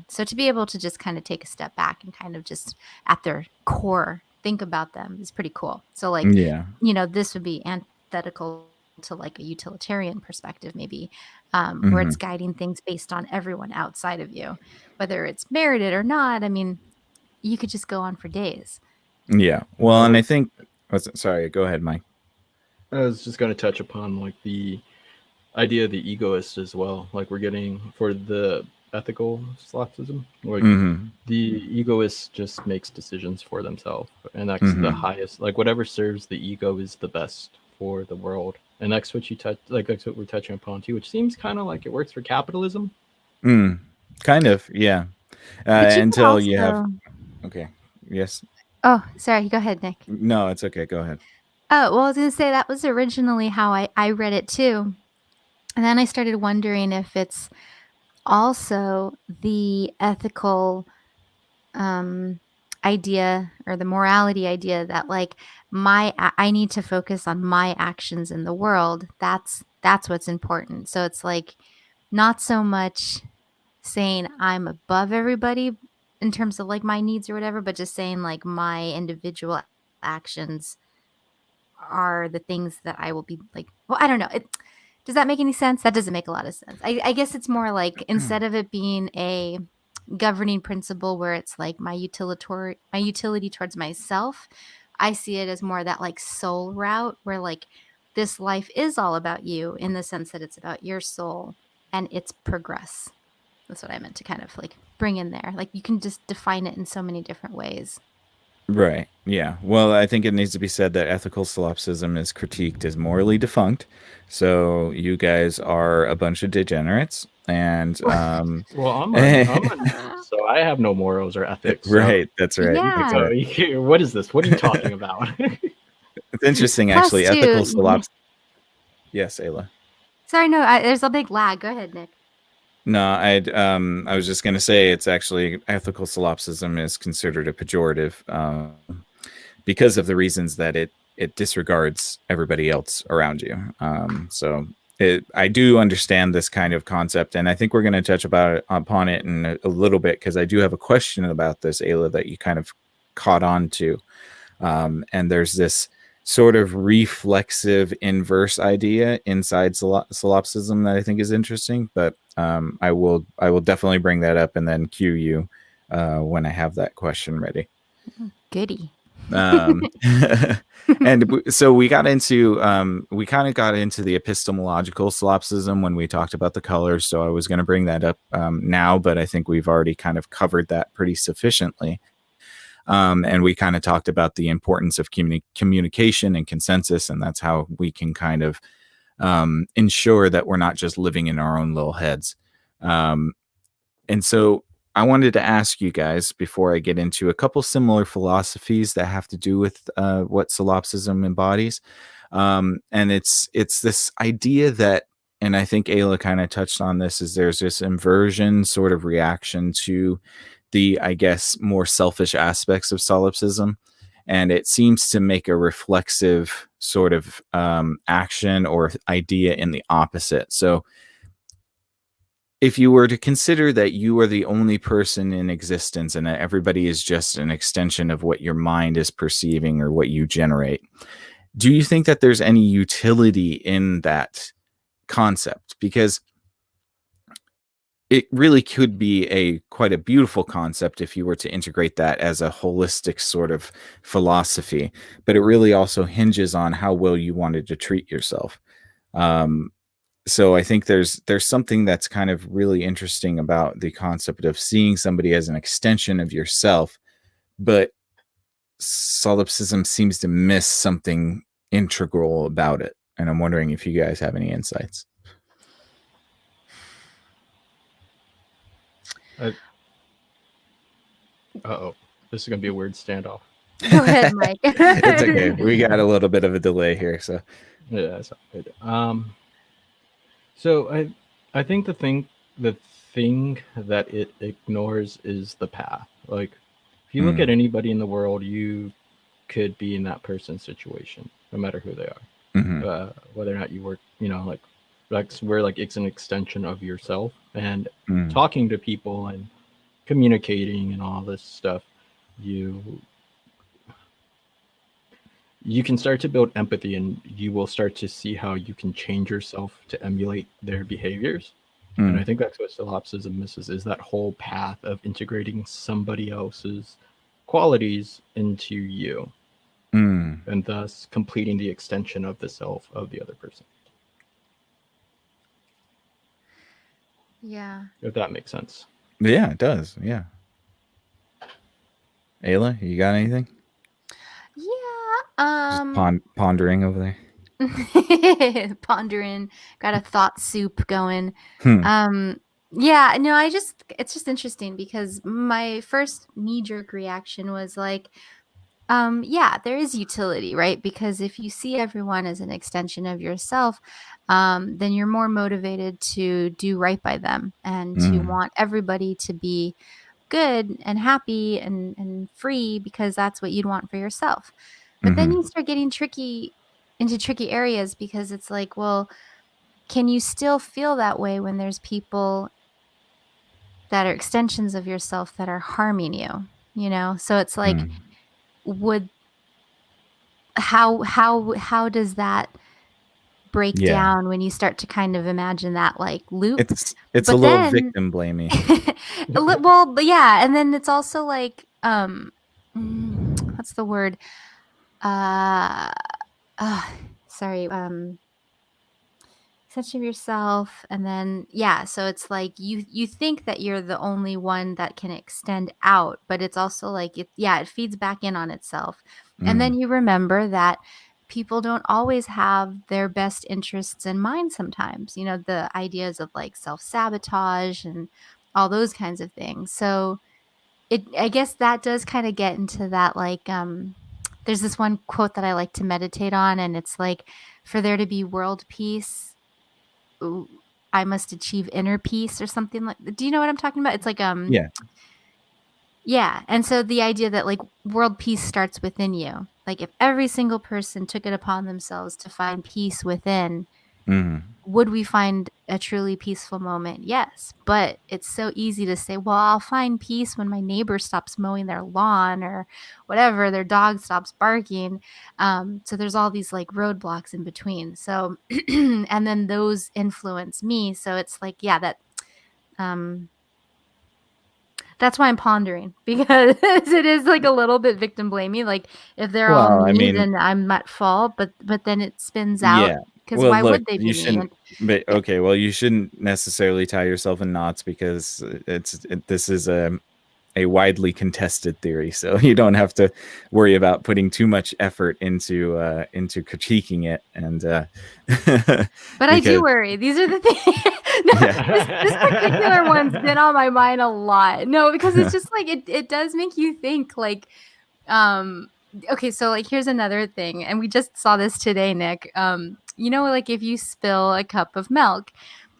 So to be able to just kind of take a step back and kind of just at their core think about them is pretty cool. So like, this would be antithetical to like a utilitarian perspective, maybe, where it's guiding things based on everyone outside of you, whether it's merited or not. I mean, you could just go on for days. Yeah. Well, and I think, sorry, go ahead, Mike. I was just going to touch upon like the idea of the egoist as well. Like we're getting for the ethical solipsism, like the egoist just makes decisions for themselves, and that's the highest. Like whatever serves the ego is the best for the world, and that's what you touch. Like that's what we're touching upon too, which seems kind of like it works for capitalism. Kind of, yeah. But you could Until you have. also. Okay. Yes. Oh, sorry. Go ahead, Nick. No, it's okay. Go ahead. Oh, well, I was going to say that was originally how I read it too. And then I started wondering if it's also the ethical idea or the morality idea that like I need to focus on my actions in the world. That's what's important. So it's like not so much saying I'm above everybody in terms of like my needs or whatever, but just saying like my individual actions are the things that I will be like, well, I don't know. Does that make any sense? That doesn't make a lot of sense. I guess it's more like instead of it being a governing principle where it's like my utility towards myself, I see it as more that like soul route where like this life is all about you in the sense that it's about your soul and its progress. That's what I meant to kind of like bring in there. Like you can just define it in so many different ways. Right. Yeah. Well, I think it needs to be said that ethical solipsism is critiqued as morally defunct. So you guys are a bunch of degenerates, and Well, I'm a so I have no morals or ethics. So, right. That's right. Yeah. That's right. what is this? What are you talking about? It's interesting, Plus, actually. too, Ethical solipsism. Yes, Ayla. sorry, no, there's a big lag. Go ahead, Nick. No, I was just going to say it's actually ethical solipsism is considered a pejorative because of the reasons that it disregards everybody else around you. So I do understand this kind of concept, and I think we're going to touch upon it in a little bit because I do have a question about this, Ayla, that you kind of caught on to. And there's this sort of reflexive inverse idea inside solipsism that I think is interesting, but I will definitely bring that up and then cue you when I have that question ready. Goody. And so we got into we kind of got into the epistemological solipsism when we talked about the colors, so I was going to bring that up now, but I think we've already kind of covered that pretty sufficiently. And we kind of talked about the importance of communication and consensus, and that's how we can kind of ensure that we're not just living in our own little heads. And so I wanted to ask you guys before I get into a couple similar philosophies that have to do with what solipsism embodies. And it's this idea that, and I think Ayla kind of touched on this, is there's this inversion sort of reaction to the, I guess, more selfish aspects of solipsism. And it seems to make a reflexive sort of action or idea in the opposite. So if you were to consider that you are the only person in existence and that everybody is just an extension of what your mind is perceiving or what you generate, do you think that there's any utility in that concept? Because it really could be quite a beautiful concept if you were to integrate that as a holistic sort of philosophy, but it really also hinges on how well you wanted to treat yourself. So I think there's something that's kind of really interesting about the concept of seeing somebody as an extension of yourself, but solipsism seems to miss something integral about it. And I'm wondering if you guys have any insights. Uh-oh. This is going to be a weird standoff. Go ahead, Mike. It's okay. We got a little bit of a delay here, so. Yeah, that's not good. So I think the thing that it ignores is the path. Like, if you look at anybody in the world, you could be in that person's situation, no matter who they are. Mm-hmm. Whether or not you work, like where like it's an extension of yourself, and talking to people and communicating and all this stuff, you can start to build empathy, and you will start to see how you can change yourself to emulate their behaviors. And I think that's what solipsism misses, is that whole path of integrating somebody else's qualities into you, and thus completing the extension of the self of the other person. Yeah. If that makes sense. Yeah, it does. Yeah. Ayla, you got anything? Yeah. Just pondering over there. Pondering, got a thought soup going. Yeah, no, it's just interesting because my first knee-jerk reaction was like, yeah, there is utility, right? Because if you see everyone as an extension of yourself, then you're more motivated to do right by them and to want everybody to be good and happy and free because that's what you'd want for yourself. But then you start getting into tricky areas because it's like, well, can you still feel that way when there's people that are extensions of yourself that are harming you, you know? So it's like, would how does that break Yeah. down when you start to kind of imagine that like loop? It's a But little then victim blamey. well, but yeah, and then it's also like what's the word? Uh, sorry, such of yourself, and then yeah, so it's like you think that you're the only one that can extend out, but it's also like it feeds back in on itself. And then you remember that people don't always have their best interests in mind sometimes, you know, the ideas of like self-sabotage and all those kinds of things. So I guess that does kind of get into that like there's this one quote that I like to meditate on, and it's like, for there to be world peace, I must achieve inner peace or something like. Do you know what I'm talking about? It's like Yeah. yeah, and so the idea that like world peace starts within you. Like if every single person took it upon themselves to find peace within, would we find a truly peaceful moment? Yes, but it's so easy to say, well, I'll find peace when my neighbor stops mowing their lawn or whatever, their dog stops barking. So there's all these like roadblocks in between. So, and then those influence me. So it's like, yeah, that's why I'm pondering, because it is like a little bit victim blamey. Like if they're all Well, I me, mean, then I'm at fault. But then it spins out yeah. because Well, why look, would they you be me? shouldn't. But Yeah. okay, well, you shouldn't necessarily tie yourself in knots because this is a widely contested theory, so you don't have to worry about putting too much effort into critiquing it. And But I do because worry. These are the things. No, yeah, this particular one's been on my mind a lot. No, because it's just like it does make you think like, um, okay, so like here's another thing, and we just saw this today, Nick. You know, like if you spill a cup of milk,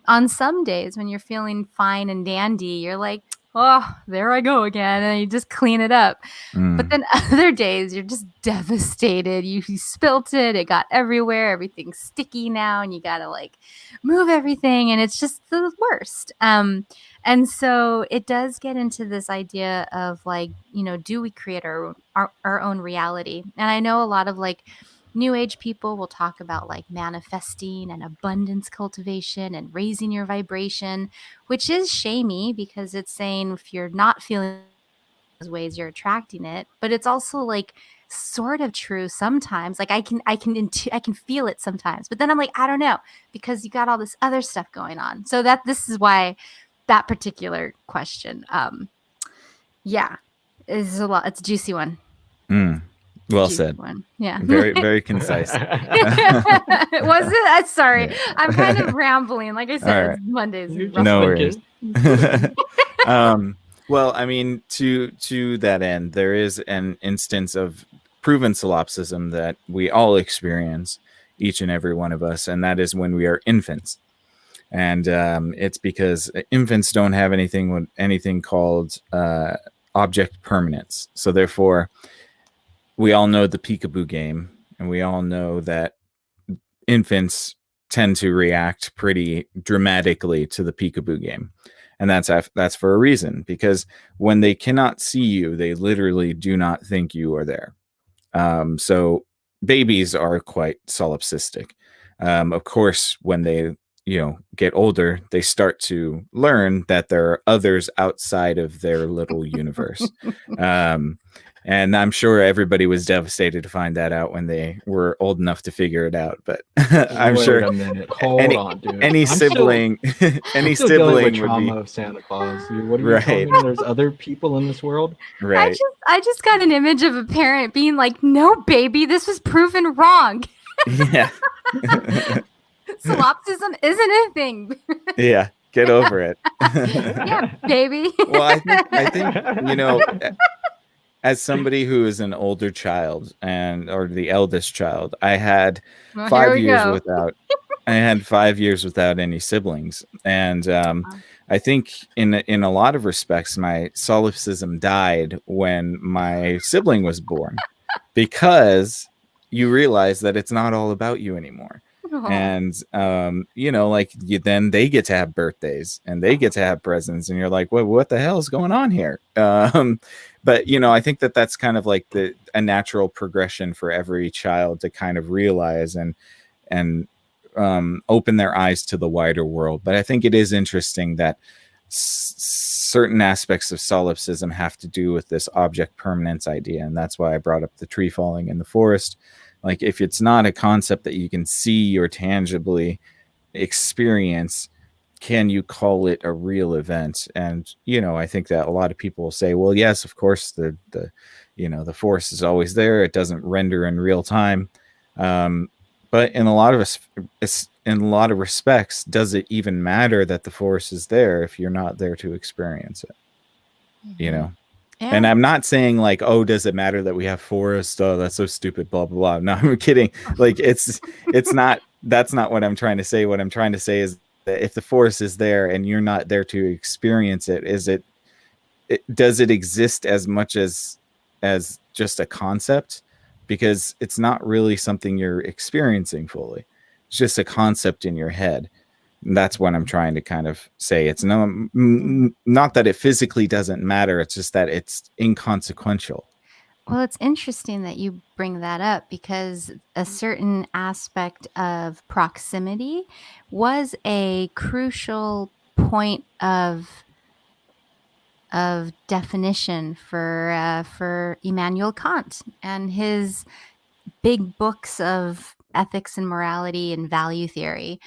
on some days when you're feeling fine and dandy, you're like, oh, there I go again, and you just clean it up. But then other days you're just devastated. You spilt it, it got everywhere, everything's sticky now, and you gotta like move everything, and it's just the worst. And so it does get into this idea of like, you know, do we create our own reality? And I know a lot of like new age people will talk about like manifesting and abundance cultivation and raising your vibration, which is shamey because it's saying if you're not feeling those ways, you're attracting it. But it's also like sort of true sometimes. Like I can feel it sometimes, but then I'm like, I don't know, because you got all this other stuff going on. So this is why that particular question, yeah, is a lot. It's a juicy one. well Juicy said. one. Yeah. Very, very concise. Was it? Sorry. Yeah. I'm kind of rambling. Like I said, All right. it's Mondays. You're Rough just No Mondays. worries. Well, I mean, to that end, there is an instance of proven solipsism that we all experience, each and every one of us, and that is when we are infants. And it's because infants don't have anything called object permanence. So therefore, we all know the peekaboo game, and we all know that infants tend to react pretty dramatically to the peekaboo game. And that's for a reason, because when they cannot see you, they literally do not think you are there. So babies are quite solipsistic. Of course, when they get older, they start to learn that there are others outside of their little universe. And I'm sure everybody was devastated to find that out when they were old enough to figure it out. But I'm Wait sure a minute. Hold on, dude. any I'm sibling, still dealing sibling with would trauma be of Santa Claus. What are you right. telling me? There's other people in this world? Right. I just got an image of a parent being like, "No, baby, this was proven wrong. Yeah. Solipsism isn't a thing." Yeah. Get over it. Yeah, baby. Well, I think as somebody who is an older child or the eldest child, I had Well, here 5 we years go. without any siblings, and I think in a lot of respects, my solipsism died when my sibling was born, because you realize that it's not all about you anymore. Aw. And like then they get to have birthdays and they get to have presents, and you're like, what the hell is going on here? But I think that that's kind of like a natural progression for every child to kind of realize and open their eyes to the wider world. But I think it is interesting that certain aspects of solipsism have to do with this object permanence idea, and that's why I brought up the tree falling in the forest. Like, if it's not a concept that you can see or tangibly experience, can you call it a real event? And I think that a lot of people will say, well, yes, of course, the force is always there, it doesn't render in real time. But in a lot of respects, does it even matter that the force is there if you're not there to experience it? Yeah. And I'm not saying like, oh, does it matter that we have forests? Oh, that's so stupid, blah blah blah. No, I'm kidding. Like, it's not, that's not what I'm trying to say. What I'm trying to say is that if the forest is there and you're not there to experience it, does it exist as much as just a concept? Because it's not really something you're experiencing fully. It's just a concept in your head. And that's what I'm trying to kind of say. It's not that it physically doesn't matter. It's just that it's inconsequential. Well, it's interesting that you bring that up, because a certain aspect of proximity was a crucial point of definition for Immanuel Kant and his big books of ethics and morality and value theory.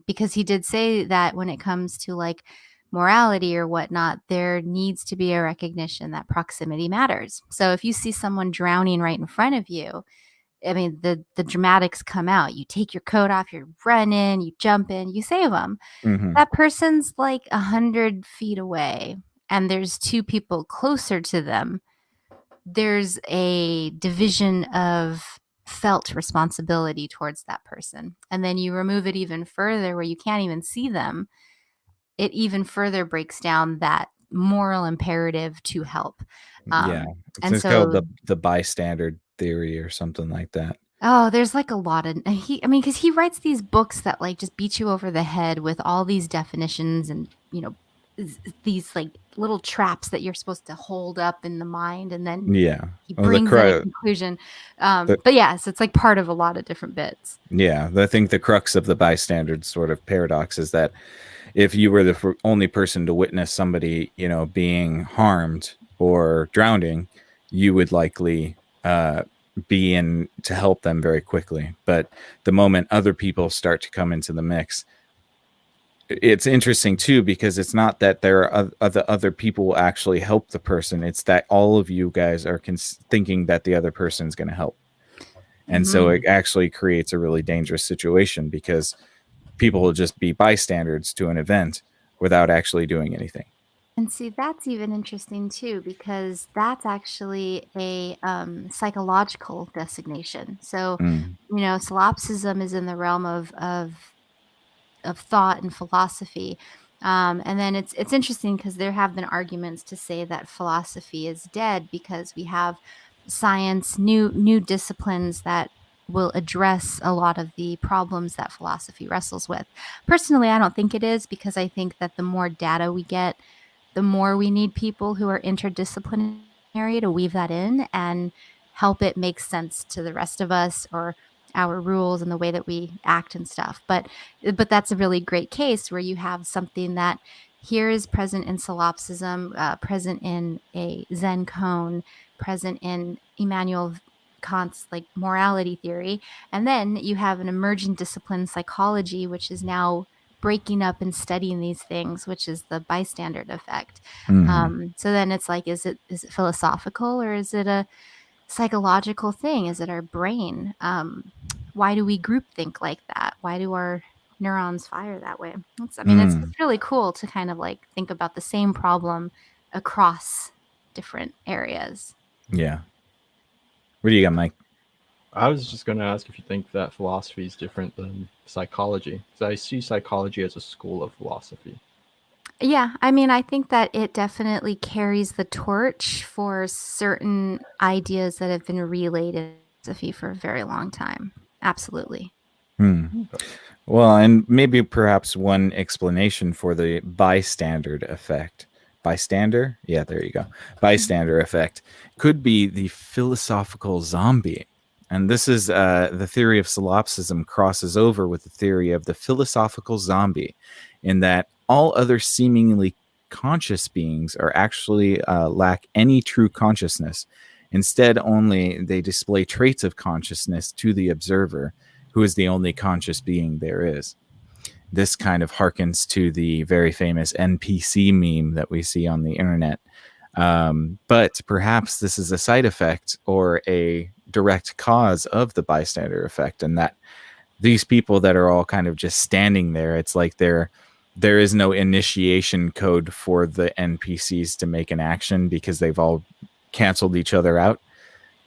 Because he did say that when it comes to like morality or whatnot, there needs to be a recognition that proximity matters. So if you see someone drowning right in front of you, I mean, the dramatics come out. You take your coat off, you run in, you jump in, you save them. That person's like 100 feet away, and there's two people closer to them. There's a division of felt responsibility towards that person. And then you remove it even further where you can't even see them. It even further breaks down that moral imperative to help. It's called the bystander theory or something like that. Oh, there's like a lot of because he writes these books that like just beat you over the head with all these definitions and these like little traps that you're supposed to hold up in the mind, and then he brings in a conclusion. But yeah, so it's like part of a lot of different bits. Yeah, I think the crux of the bystander sort of paradox is that if you were the only person to witness somebody, being harmed or drowning, you would likely be in to help them very quickly. But the moment other people start to come into the mix, it's interesting too, because it's not that there are other people will actually help the person. It's that all of you guys are thinking that the other person is going to help. And so it actually creates a really dangerous situation, because people will just be bystanders to an event without actually doing anything. And see, that's even interesting too, because that's actually a psychological designation. So, solipsism is in the realm of thought and philosophy. And then it's interesting because there have been arguments to say that philosophy is dead because we have science, new disciplines that will address a lot of the problems that philosophy wrestles with. Personally, I don't think it is, because I think that the more data we get, the more we need people who are interdisciplinary to weave that in and help it make sense to the rest of us, or our rules and the way that we act and stuff. But that's a really great case where you have something that here is present in solipsism, present in a Zen koan, present in Immanuel Kant's like morality theory. And then you have an emerging discipline, psychology, which is now breaking up and studying these things, which is the bystander effect. So then it's like, is it philosophical, or is it a psychological thing? Is it our brain? Why do we group think like that? Why do our neurons fire that way. It's really cool to kind of like think about the same problem across different areas. Yeah. What do you got, Mike? I was just going to ask if you think that philosophy is different than psychology, because I see psychology as a school of philosophy. Yeah, I mean, I think that it definitely carries the torch for certain ideas that have been relayed in philosophy for a very long time. Absolutely. Well, and maybe perhaps one explanation for the bystander effect. Bystander? Yeah, there you go. Bystander effect could be the philosophical zombie. And this is the theory of solipsism crosses over with the theory of the philosophical zombie, in that all other seemingly conscious beings are actually lack any true consciousness. Instead, only they display traits of consciousness to the observer, who is the only conscious being there is. This kind of harkens to the very famous NPC meme that we see on the internet. But perhaps this is a side effect or a direct cause of the bystander effect, and that these people that are all kind of just standing there, it's like there is no initiation code for the NPCs to make an action because they've all canceled each other out.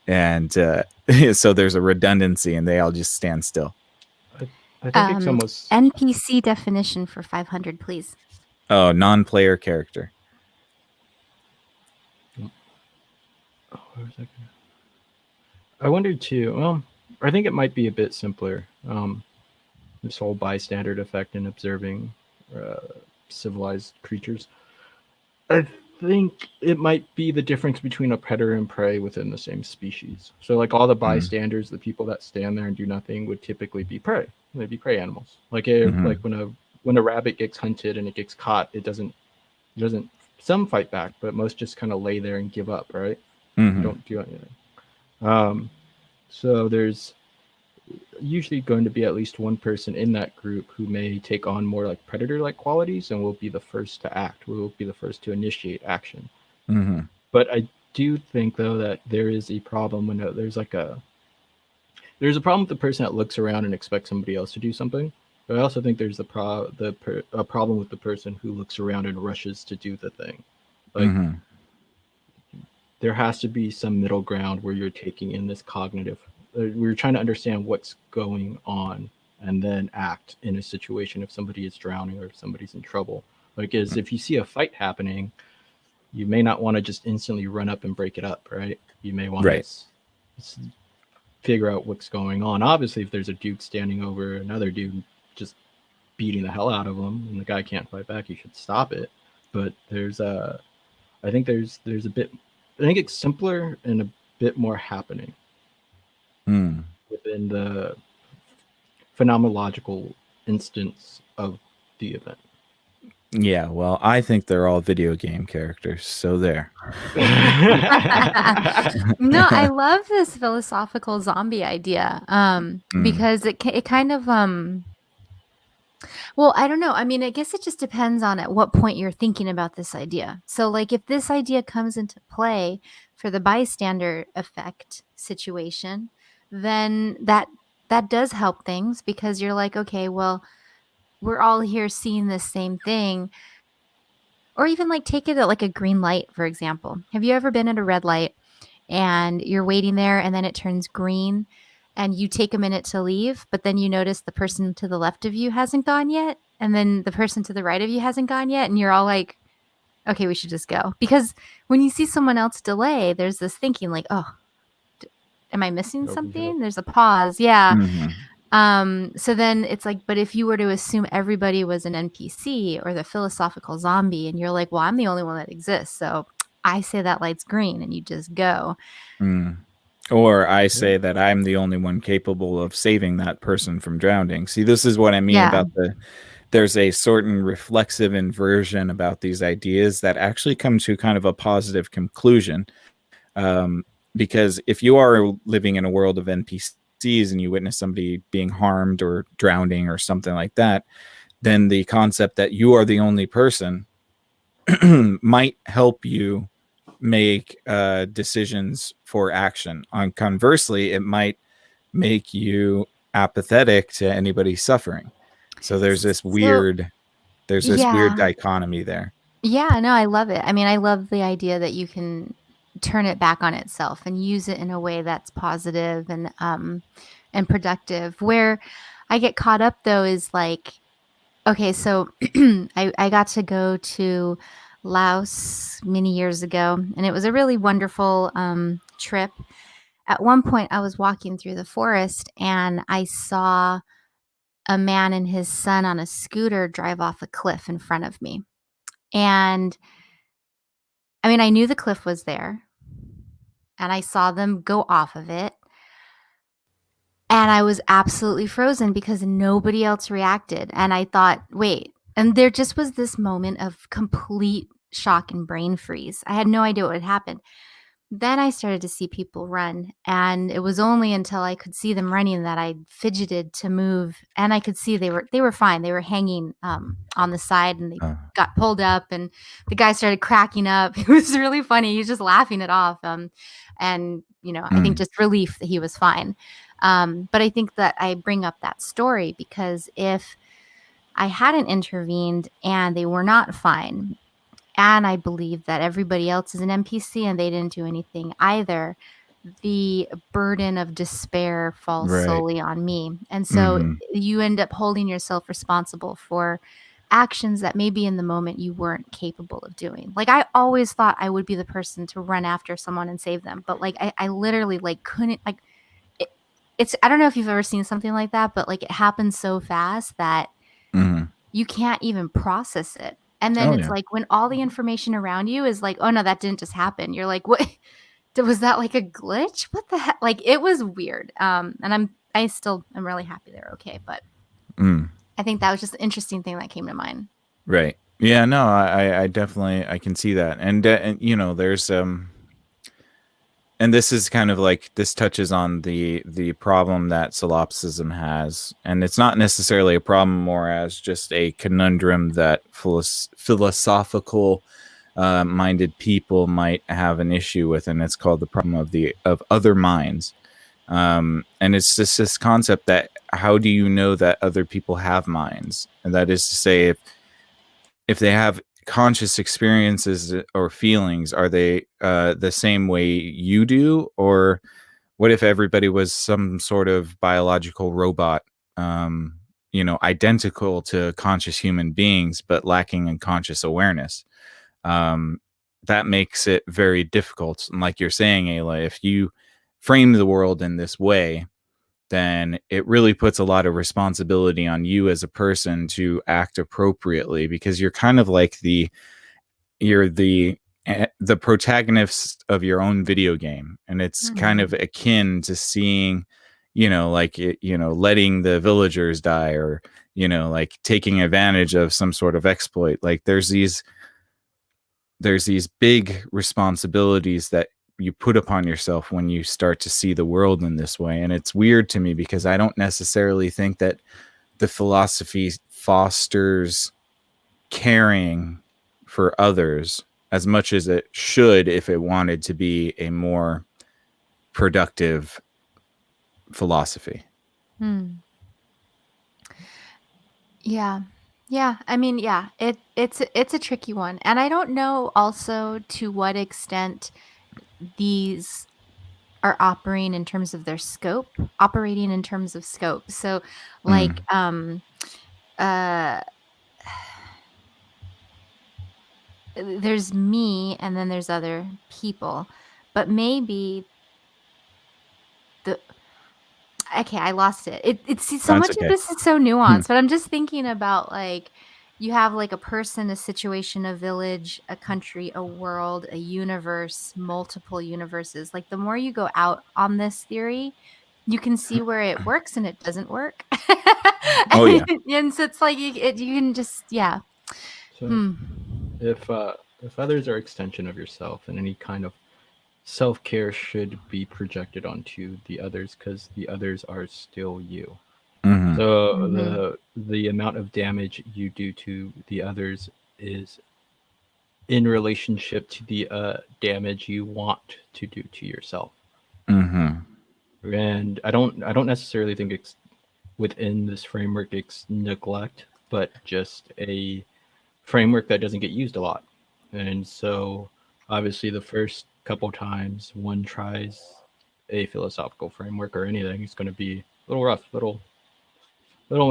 And so there's a redundancy and they all just stand still. I think it's almost NPC definition for 500, please. Oh, non-player character. I wondered too. Well, I think it might be a bit simpler. This whole bystander effect in observing civilized creatures. I think it might be the difference between a predator and prey within the same species. So, like all the bystanders, the people that stand there and do nothing, would typically be prey. They'd be prey animals. Like like when a rabbit gets hunted and it gets caught, it doesn't. Some fight back, but most just kind of lay there and give up. Right? Don't do anything. So there's usually going to be at least one person in that group who may take on more like predator-like qualities and will be the first to act. Will be the first to initiate action. But I do think though that there is a problem when there's a problem with the person that looks around and expects somebody else to do something. But I also think there's a problem with the person who looks around and rushes to do the thing. Like there has to be some middle ground where you're taking in this cognitive. We're trying to understand what's going on and then act in a situation if somebody is drowning or if somebody's in trouble. Like, as if you see a fight happening, you may not want to just instantly run up and break it up, right? You may want to figure out what's going on. Obviously, if there's a dude standing over another dude just beating the hell out of him and the guy can't fight back, you should stop it. But I think there's a bit. I think it's simpler and a bit more happening within the phenomenological instance of the event. Yeah, well, I think they're all video game characters, so there. No, I love this philosophical zombie idea because it kind of well, I don't know. I mean, I guess it just depends on at what point you're thinking about this idea. So, like, if this idea comes into play for the bystander effect situation, then that does help things because you're like, okay, well, we're all here seeing this same thing. Or even like take it at like a green light, for example. Have you ever been at a red light and you're waiting there and then it turns green and you take a minute to leave, but then you notice the person to the left of you hasn't gone yet and then the person to the right of you hasn't gone yet and you're all like, okay, we should just go. Because when you see someone else delay, there's this thinking like, oh, am I missing something? There's a pause. Yeah. So then it's like, but if you were to assume everybody was an NPC or the philosophical zombie and you're like, well, I'm the only one that exists. So I say that light's green and you just go. Or I say that I'm the only one capable of saving that person from drowning. See, this is what I mean about there's a certain reflexive inversion about these ideas that actually come to kind of a positive conclusion. Because if you are living in a world of NPCs and you witness somebody being harmed or drowning or something like that, then the concept that you are the only person might help you make decisions for action. Conversely, it might make you apathetic to anybody suffering. So there's this So weird yeah. dichotomy there. Yeah, no, I love it. I mean, I love the idea that you can turn it back on itself and use it in a way that's positive and productive. Where I get caught up though is like, okay, so I got to go to Laos many years ago, and it was a really wonderful trip. At one point, I was walking through the forest and I saw a man and his son on a scooter drive off a cliff in front of me. And I mean, I knew the cliff was there and I saw them go off of it. And I was absolutely frozen because nobody else reacted. And I thought, wait. And there just was this moment of complete shock and brain freeze. I had no idea what had happened. Then I started to see people run, and it was only until I could see them running that I fidgeted to move, and I could see they were fine. They were hanging on the side, and they Uh, got pulled up, and the guy started cracking up. It was really funny. He was just laughing it off, and I think just relief that he was fine. But I think that I bring up that story because if I hadn't intervened and they were not fine, and I believe that everybody else is an NPC and they didn't do anything either, the burden of despair falls Right. solely on me. And so you end up holding yourself responsible for actions that maybe in the moment you weren't capable of doing. Like I always thought I would be the person to run after someone and save them, but like I literally like couldn't like it's I don't know if you've ever seen something like that, but like it happens so fast that you can't even process it. And then it's like when all the information around you is like, oh no, that didn't just happen. You're like, what was that like a glitch? What the heck? Like it was weird. And I still am really happy they're okay. But I think that was just an interesting thing that came to mind. Right. Yeah, no, I definitely I can see that. And there's and this is kind of like this touches on the problem that solipsism has, and it's not necessarily a problem more as just a conundrum that philosophical minded people might have an issue with, and it's called the problem of other minds. And it's just this concept that how do you know that other people have minds? And that is to say, if they have conscious experiences or feelings, are they the same way you do? Or what if everybody was some sort of biological robot, identical to conscious human beings, but lacking in conscious awareness? That makes it very difficult. And like you're saying, Ayla, if you frame the world in this way, then it really puts a lot of responsibility on you as a person to act appropriately, because you're kind of like you're the protagonist of your own video game, and it's kind of akin to seeing, letting the villagers die, or like taking advantage of some sort of exploit. Like there's these big responsibilities that you put upon yourself when you start to see the world in this way. And it's weird to me because I don't necessarily think that the philosophy fosters caring for others as much as it should if it wanted to be a more productive philosophy. Yeah. Yeah. I mean, yeah, it's a tricky one. And I don't know also to what extent these are operating in terms of scope. So like there's me and then there's other people. But maybe okay, I lost it. It's so much of this is so nuanced, but I'm just thinking about like you have like a person, a situation, a village, a country, a world, a universe, multiple universes. Like the more you go out on this theory, you can see where it works and it doesn't work. And so it's like you can just So if others are extension of yourself, and any kind of self-care should be projected onto the others, because the others are still you. So the amount of damage you do to the others is in relationship to the damage you want to do to yourself. And I don't necessarily think within this framework it's neglect, but just a framework that doesn't get used a lot. And so, obviously, the first couple times one tries a philosophical framework or anything, it's going to be a little rough, little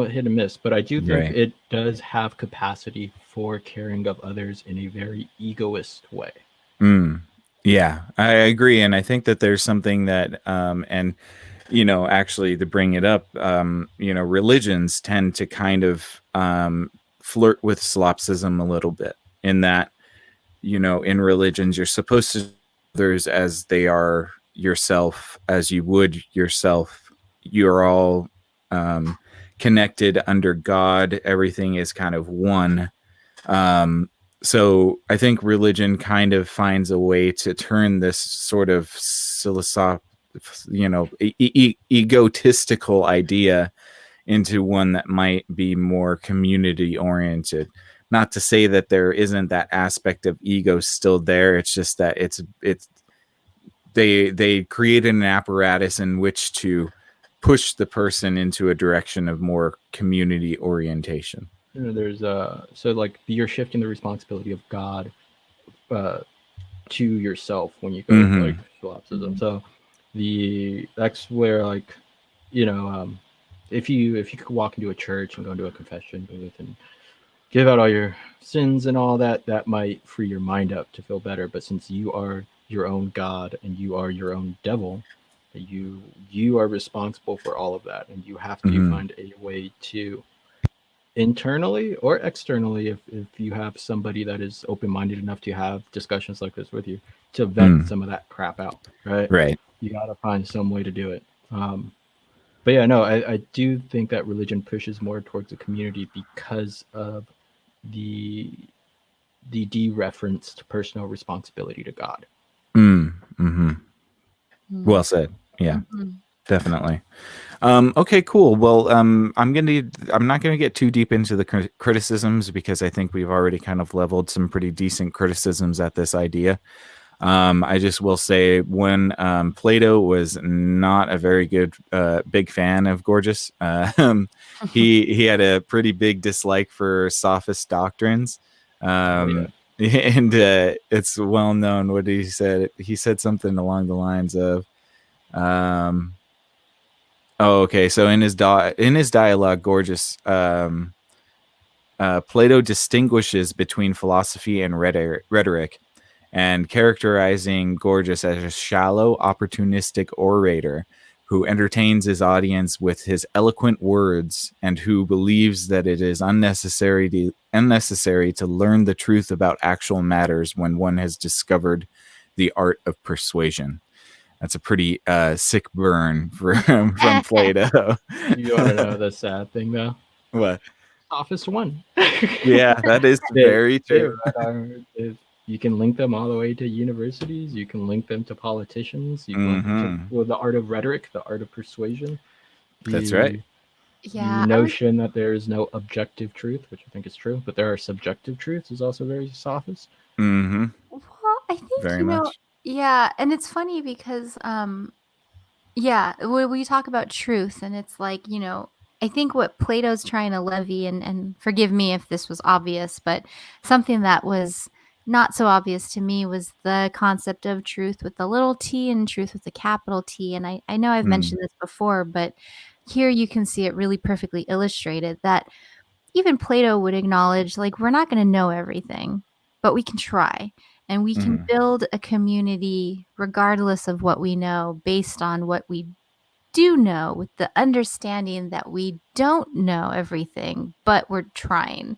hit and miss. But I do think Right. it does have capacity for caring of others in a very egoist way. Yeah, I agree, and I think that there's something that, and actually to bring it up, religions tend to kind of flirt with solipsism a little bit, in that, in religions you're supposed to see others as they are yourself, as you would yourself. You're all connected under God. Everything is kind of one. So I think religion kind of finds a way to turn this sort of egotistical idea into one that might be more community oriented. Not to say that there isn't that aspect of ego still there. It's just that it's they created an apparatus in which to push the person into a direction of more community orientation. There's so like you're shifting the responsibility of God to yourself when you go with like solipsism. So that's where like if you could walk into a church and go into a confession booth and give out all your sins and all that, that might free your mind up to feel better. But since you are your own God and you are your own devil, you are responsible for all of that, and you have to find a way to internally or externally, if you have somebody that is open-minded enough to have discussions like this with you, to vent some of that crap out, right? You got to find some way to do it. But yeah, no, I do think that religion pushes more towards the community because of the dereferenced personal responsibility to God. Well said. Yeah, definitely. Okay, cool. Well, I'm not gonna get too deep into the criticisms, because I think we've already kind of leveled some pretty decent criticisms at this idea. I just will say, when Plato was not a very good big fan of Gorgias. He had a pretty big dislike for sophist doctrines. And it's well known what he said. He said something along the lines of, okay, so in his dialogue, Gorgias, Plato distinguishes between philosophy and rhetoric, and characterizing Gorgias as a shallow, opportunistic orator who entertains his audience with his eloquent words, and who believes that it is unnecessary to learn the truth about actual matters when one has discovered the art of persuasion. That's a pretty sick burn from Plato. You want to know the sad thing, though? What? Sophist won. Yeah, that is very true. You can link them all the way to universities. You can link them to politicians. You can link them to the art of rhetoric, the art of persuasion. That's right. The notion that there is no objective truth, which I think is true, but there are subjective truths, is also very sophist. Well, I think very much. Yeah, and it's funny because when we talk about truth, and it's like, I think what Plato's trying to levy, and forgive me if this was obvious, but something that was not so obvious to me was the concept of truth with the little t and truth with the capital T. And I know I've mentioned this before, but here you can see it really perfectly illustrated, that even Plato would acknowledge, like, we're not going to know everything, but we can try. And we can build a community regardless of what we know, based on what we do know, with the understanding that we don't know everything, but we're trying.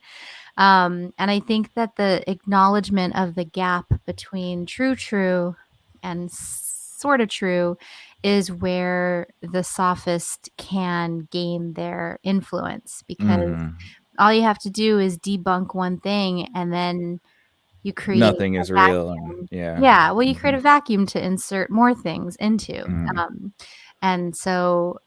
And I think that the acknowledgement of the gap between true and sort of true is where the sophist can gain their influence, because all you have to do is debunk one thing, and then you create nothing is real. Well, you create a vacuum to insert more things into. And so,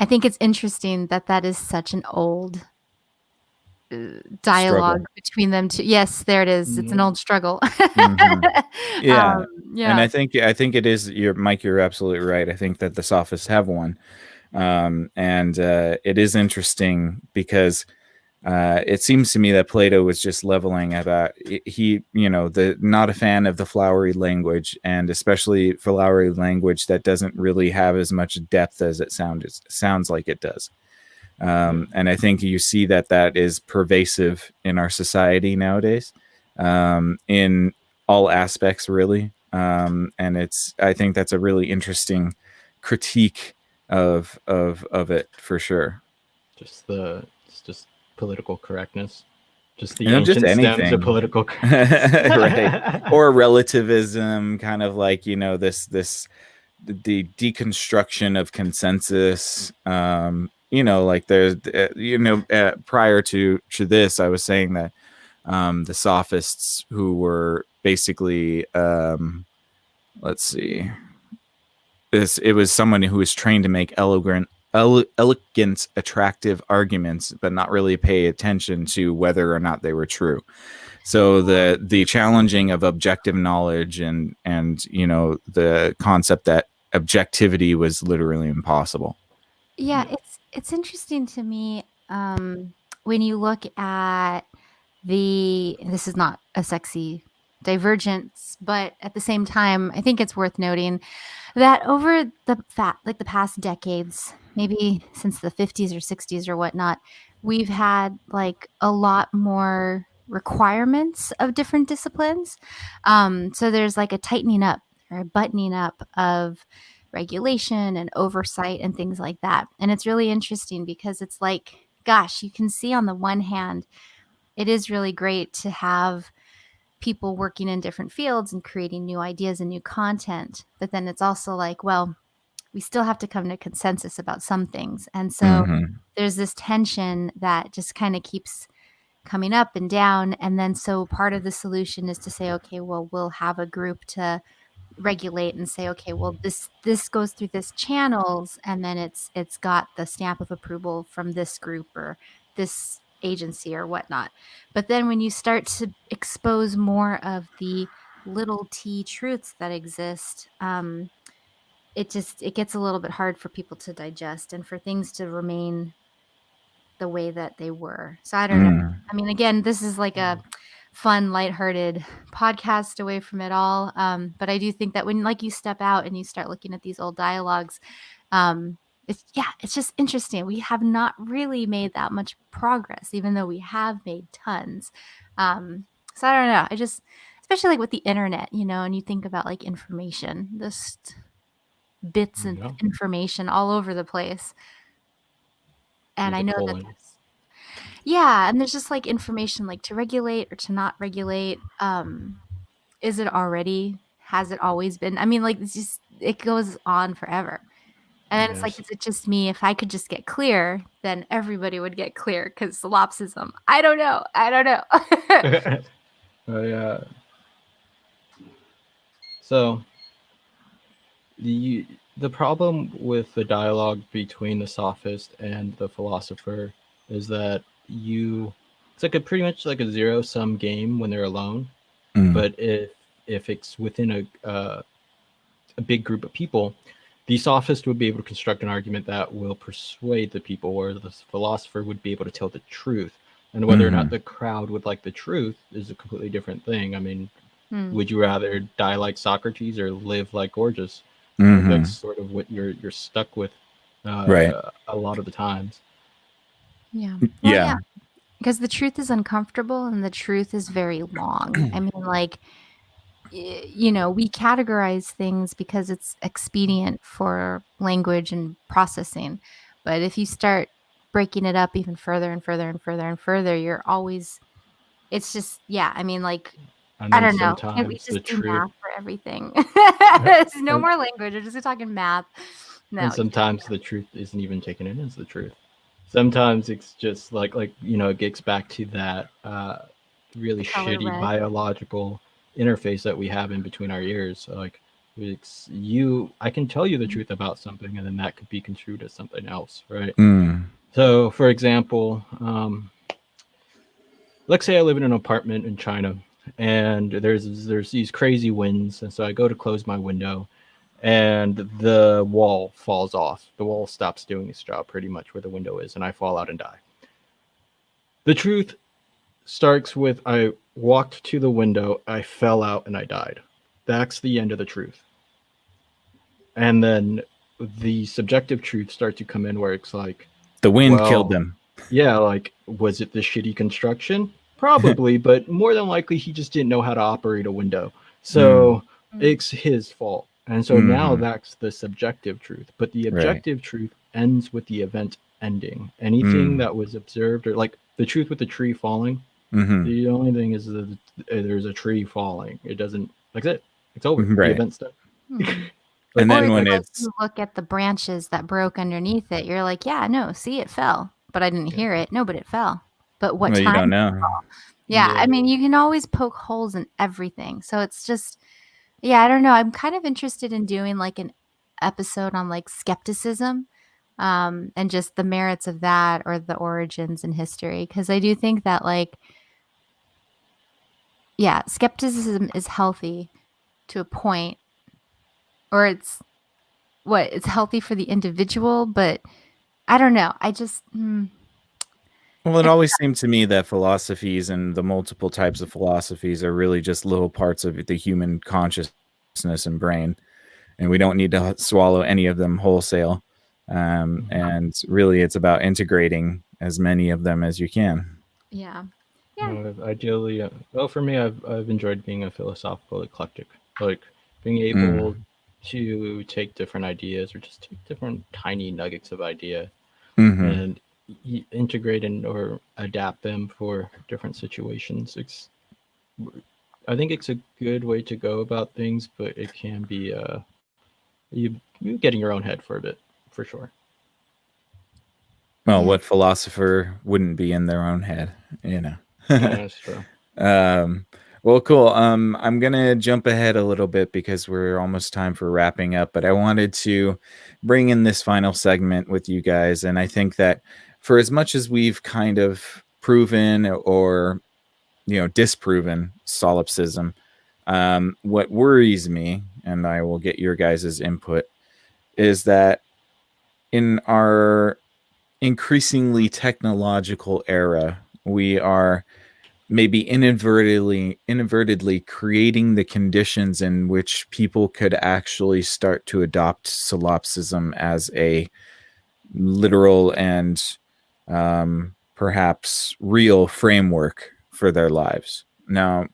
I think it's interesting that is such an old dialogue Struggle. between them two. Yes, there it is. It's an old struggle. Yeah. Yeah. And I think it is Mike, you're absolutely right. I think that the sophists have won. And it is interesting because it seems to me that Plato was just leveling about he, not a fan of the flowery language, and especially flowery language that doesn't really have as much depth as it sounds like it does. And I think you see that is pervasive in our society nowadays, in all aspects, really. And I think that's a really interesting critique of it for sure. It's just political correctness. Just the Just ancient stems anything. of political correctness. Right. Or relativism, kind of like, the deconstruction of consensus. Like there's, prior to this, I was saying that the sophists, who were basically, let's see, it was someone who was trained to make elegant, attractive arguments, but not really pay attention to whether or not they were true. So the challenging of objective knowledge and the concept that objectivity was literally impossible. Yeah, it's interesting to me when you look at this is not a sexy divergence, but at the same time, I think it's worth noting that over the past decades, maybe since the 50s or 60s or whatnot, we've had like a lot more requirements of different disciplines. So there's like a tightening up or a buttoning up of regulation and oversight and things like that. And it's really interesting because it's like, gosh, you can see on the one hand, it is really great to have people working in different fields and creating new ideas and new content. But then it's also like, well, we still have to come to consensus about some things. And so there's this tension that just kind of keeps coming up and down. And then so part of the solution is to say, okay, well, we'll have a group to regulate and say, okay, well, this goes through this channels, and then it's got the stamp of approval from this group or this agency or whatnot. But then when you start to expose more of the little t truths that exist, it gets a little bit hard for people to digest and for things to remain the way that they were. So I don't know. I mean, again, this is like a fun, lighthearted podcast away from it all. But I do think that when like you step out and you start looking at these old dialogues, it's just interesting. We have not really made that much progress, even though we have made tons. So I don't know. I just, especially like with the internet, and you think about like information, this bits and information all over the place. And I know that and there's just like information like to regulate or to not regulate. Is it already? Has it always been? I mean, like it goes on forever. And then it's like, is it just me? If I could just get clear, then everybody would get clear because solipsism. I don't know. Yeah. So the problem with the dialogue between the sophist and the philosopher is that it's like pretty much like a zero-sum game when they're alone. But if it's within a big group of people, the sophist would be able to construct an argument that will persuade the people, where the philosopher would be able to tell the truth. And whether or not the crowd would like the truth is a completely different thing. I mean, would you rather die like Socrates or live like Gorgias? That's sort of what you're stuck with right. a lot of the times. Yeah. Well, yeah. Because the truth is uncomfortable and the truth is very long. I mean, like, we categorize things because it's expedient for language and processing. But if you start breaking it up even further and further and further and further, it's just, I mean, like, I don't know. Can't we just do math for everything? There's no more language. We're just talking math. No, and sometimes the truth isn't even taken in as the truth. Sometimes it's just like it gets back to that really shitty biological interface that we have in between our ears. So like I can tell you the truth about something, and then that could be construed as something else, right? So for example, let's say I live in an apartment in China, and there's these crazy winds, and so I go to close my window, and the wall falls off. The wall stops doing its job pretty much where the window is, and I fall out and die. The truth starts with I walked to the window, I fell out, and I died. That's the end of the truth. And then the subjective truth starts to come in where it's like, The wind well, killed them. yeah, like, was it the shitty construction? Probably, but more than likely he just didn't know how to operate a window. So it's his fault. And so now that's the subjective truth. But the objective truth ends with the event ending. Anything that was observed, or like the truth with the tree falling, the only thing is that there's a tree falling. It doesn't, like that. It's over. The event's done. And then Or when like it's you look at the branches that broke underneath it, you're like, yeah, no, see, it fell, but I didn't hear it. No, but it fell. But what well, time? you don't know. Yeah, I mean, you can always poke holes in everything. So it's just, yeah, I don't know. I'm kind of interested in doing like an episode on like skepticism, and just the merits of that, or the origins and history. Because I do think that, like, yeah, skepticism is healthy to a point, or it's healthy for the individual, but I don't know. I just, Well, it always seemed to me that philosophies and the multiple types of philosophies are really just little parts of the human consciousness and brain, and we don't need to swallow any of them wholesale. And really, it's about integrating as many of them as you can. yeah. Ideally, well, for me, I've enjoyed being a philosophical eclectic, like being able to take different ideas or just take different tiny nuggets of idea and integrate and or adapt them for different situations. I think it's a good way to go about things, but it can be you get in your own head for a bit, for sure. Well, what philosopher wouldn't be in their own head, you know? Yeah, that's true. Well, cool. I'm gonna jump ahead a little bit because we're almost time for wrapping up, but I wanted to bring in this final segment with you guys, and I think that for as much as we've kind of proven or disproven solipsism, what worries me, and I will get your guys' input, is that in our increasingly technological era, we are maybe inadvertently creating the conditions in which people could actually start to adopt solipsism as a literal and perhaps real framework for their lives. Now,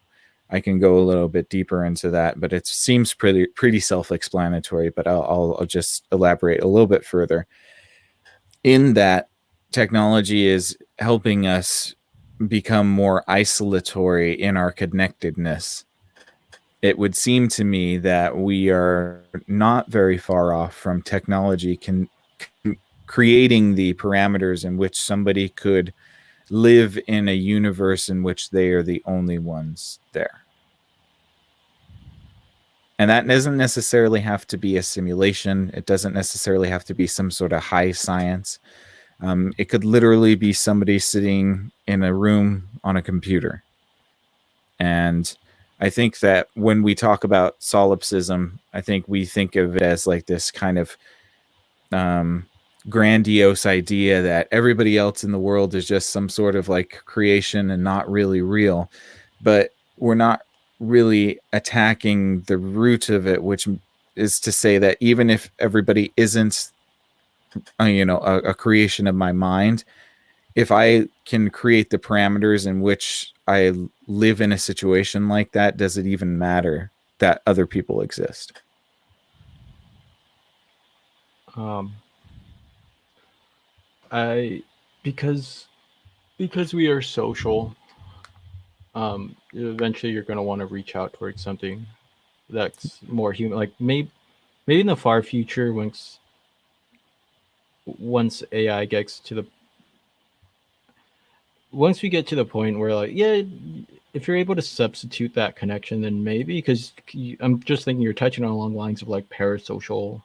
I can go a little bit deeper into that, but it seems pretty self-explanatory, but I'll just elaborate a little bit further. In that, technology is helping us become more isolatory in our connectedness. It would seem to me that we are not very far off from technology creating the parameters in which somebody could live in a universe in which they are the only ones there. And that doesn't necessarily have to be a simulation. It doesn't necessarily have to be some sort of high science. It could literally be somebody sitting in a room on a computer. And I think that when we talk about solipsism, I think we think of it as like this kind of grandiose idea that everybody else in the world is just some sort of like creation and not really real. But we're not really attacking the root of it, which is to say that even if everybody isn't a creation of my mind, if I can create the parameters in which I live in a situation like that, does it even matter that other people exist? Because we are social, eventually you're going to want to reach out towards something that's more human. Like maybe in the far future, once AI gets to the once we get to the point where, like, yeah, if you're able to substitute that connection, then maybe, because I'm just thinking you're touching on along the lines of like parasocial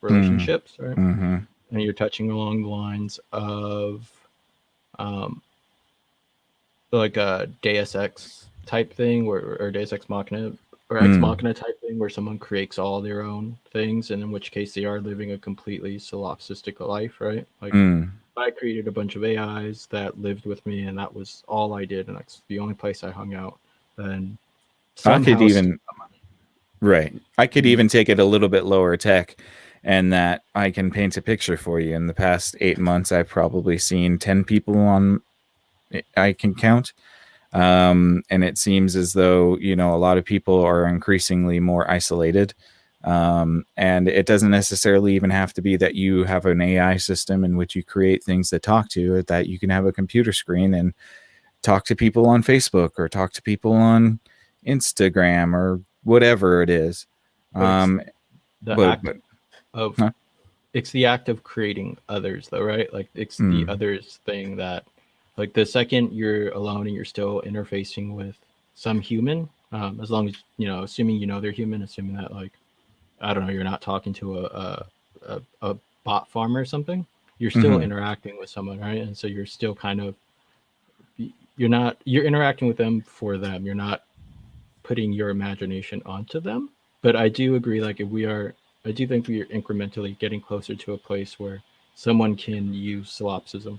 relationships, right? And you're touching along the lines of like a Deus Ex type thing, or Deus Ex Machina, or Ex Machina type thing, where someone creates all their own things, and in which case they are living a completely solipsistic life, right? Like I created a bunch of AIs that lived with me, and that was all I did, and that's the only place I hung out. Then I could somehow, even right. I could even take it a little bit lower tech, and that I can paint a picture for you. In the past 8 months, I've probably seen 10 people on I can count. And it seems as though, you know, a lot of people are increasingly more isolated. And it doesn't necessarily even have to be that you have an AI system in which you create things that talk to you, that you can have a computer screen and talk to people on Facebook or talk to people on Instagram or whatever it is. the But act of huh? it's the act of creating others, though, right? Like it's the others thing that, like, the second you're alone and you're still interfacing with some human, as long as, you know, assuming you know they're human, assuming that, like, I don't know, you're not talking to a bot farmer or something, you're still interacting with someone, right? And so you're still kind of, you're interacting with them for them. You're not putting your imagination onto them. But I do agree, like, I do think we are incrementally getting closer to a place where someone can use solipsism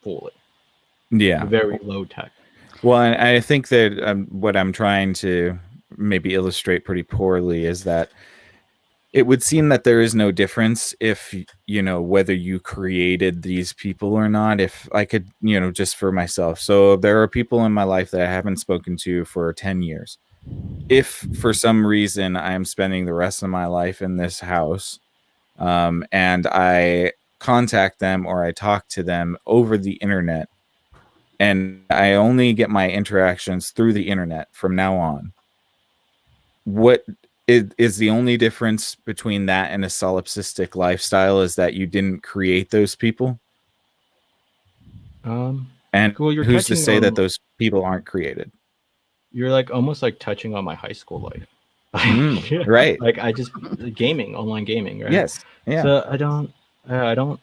fully. Yeah. Very low tech. Well, I think that what I'm trying to maybe illustrate pretty poorly is that it would seem that there is no difference if, you know, whether you created these people or not. If I could, you know, just for myself. So there are people in my life that I haven't spoken to for 10 years. If for some reason I'm spending the rest of my life in this house, and I contact them or I talk to them over the internet, and I only get my interactions through the internet from now on, what is the only difference between that and a solipsistic lifestyle is that you didn't create those people? And Well, you're who's to touching say that on, those people aren't created? you're like almost like touching on my high school life. Right. Like I just gaming, online gaming, right? Yes. Yeah. So I don't, I don't,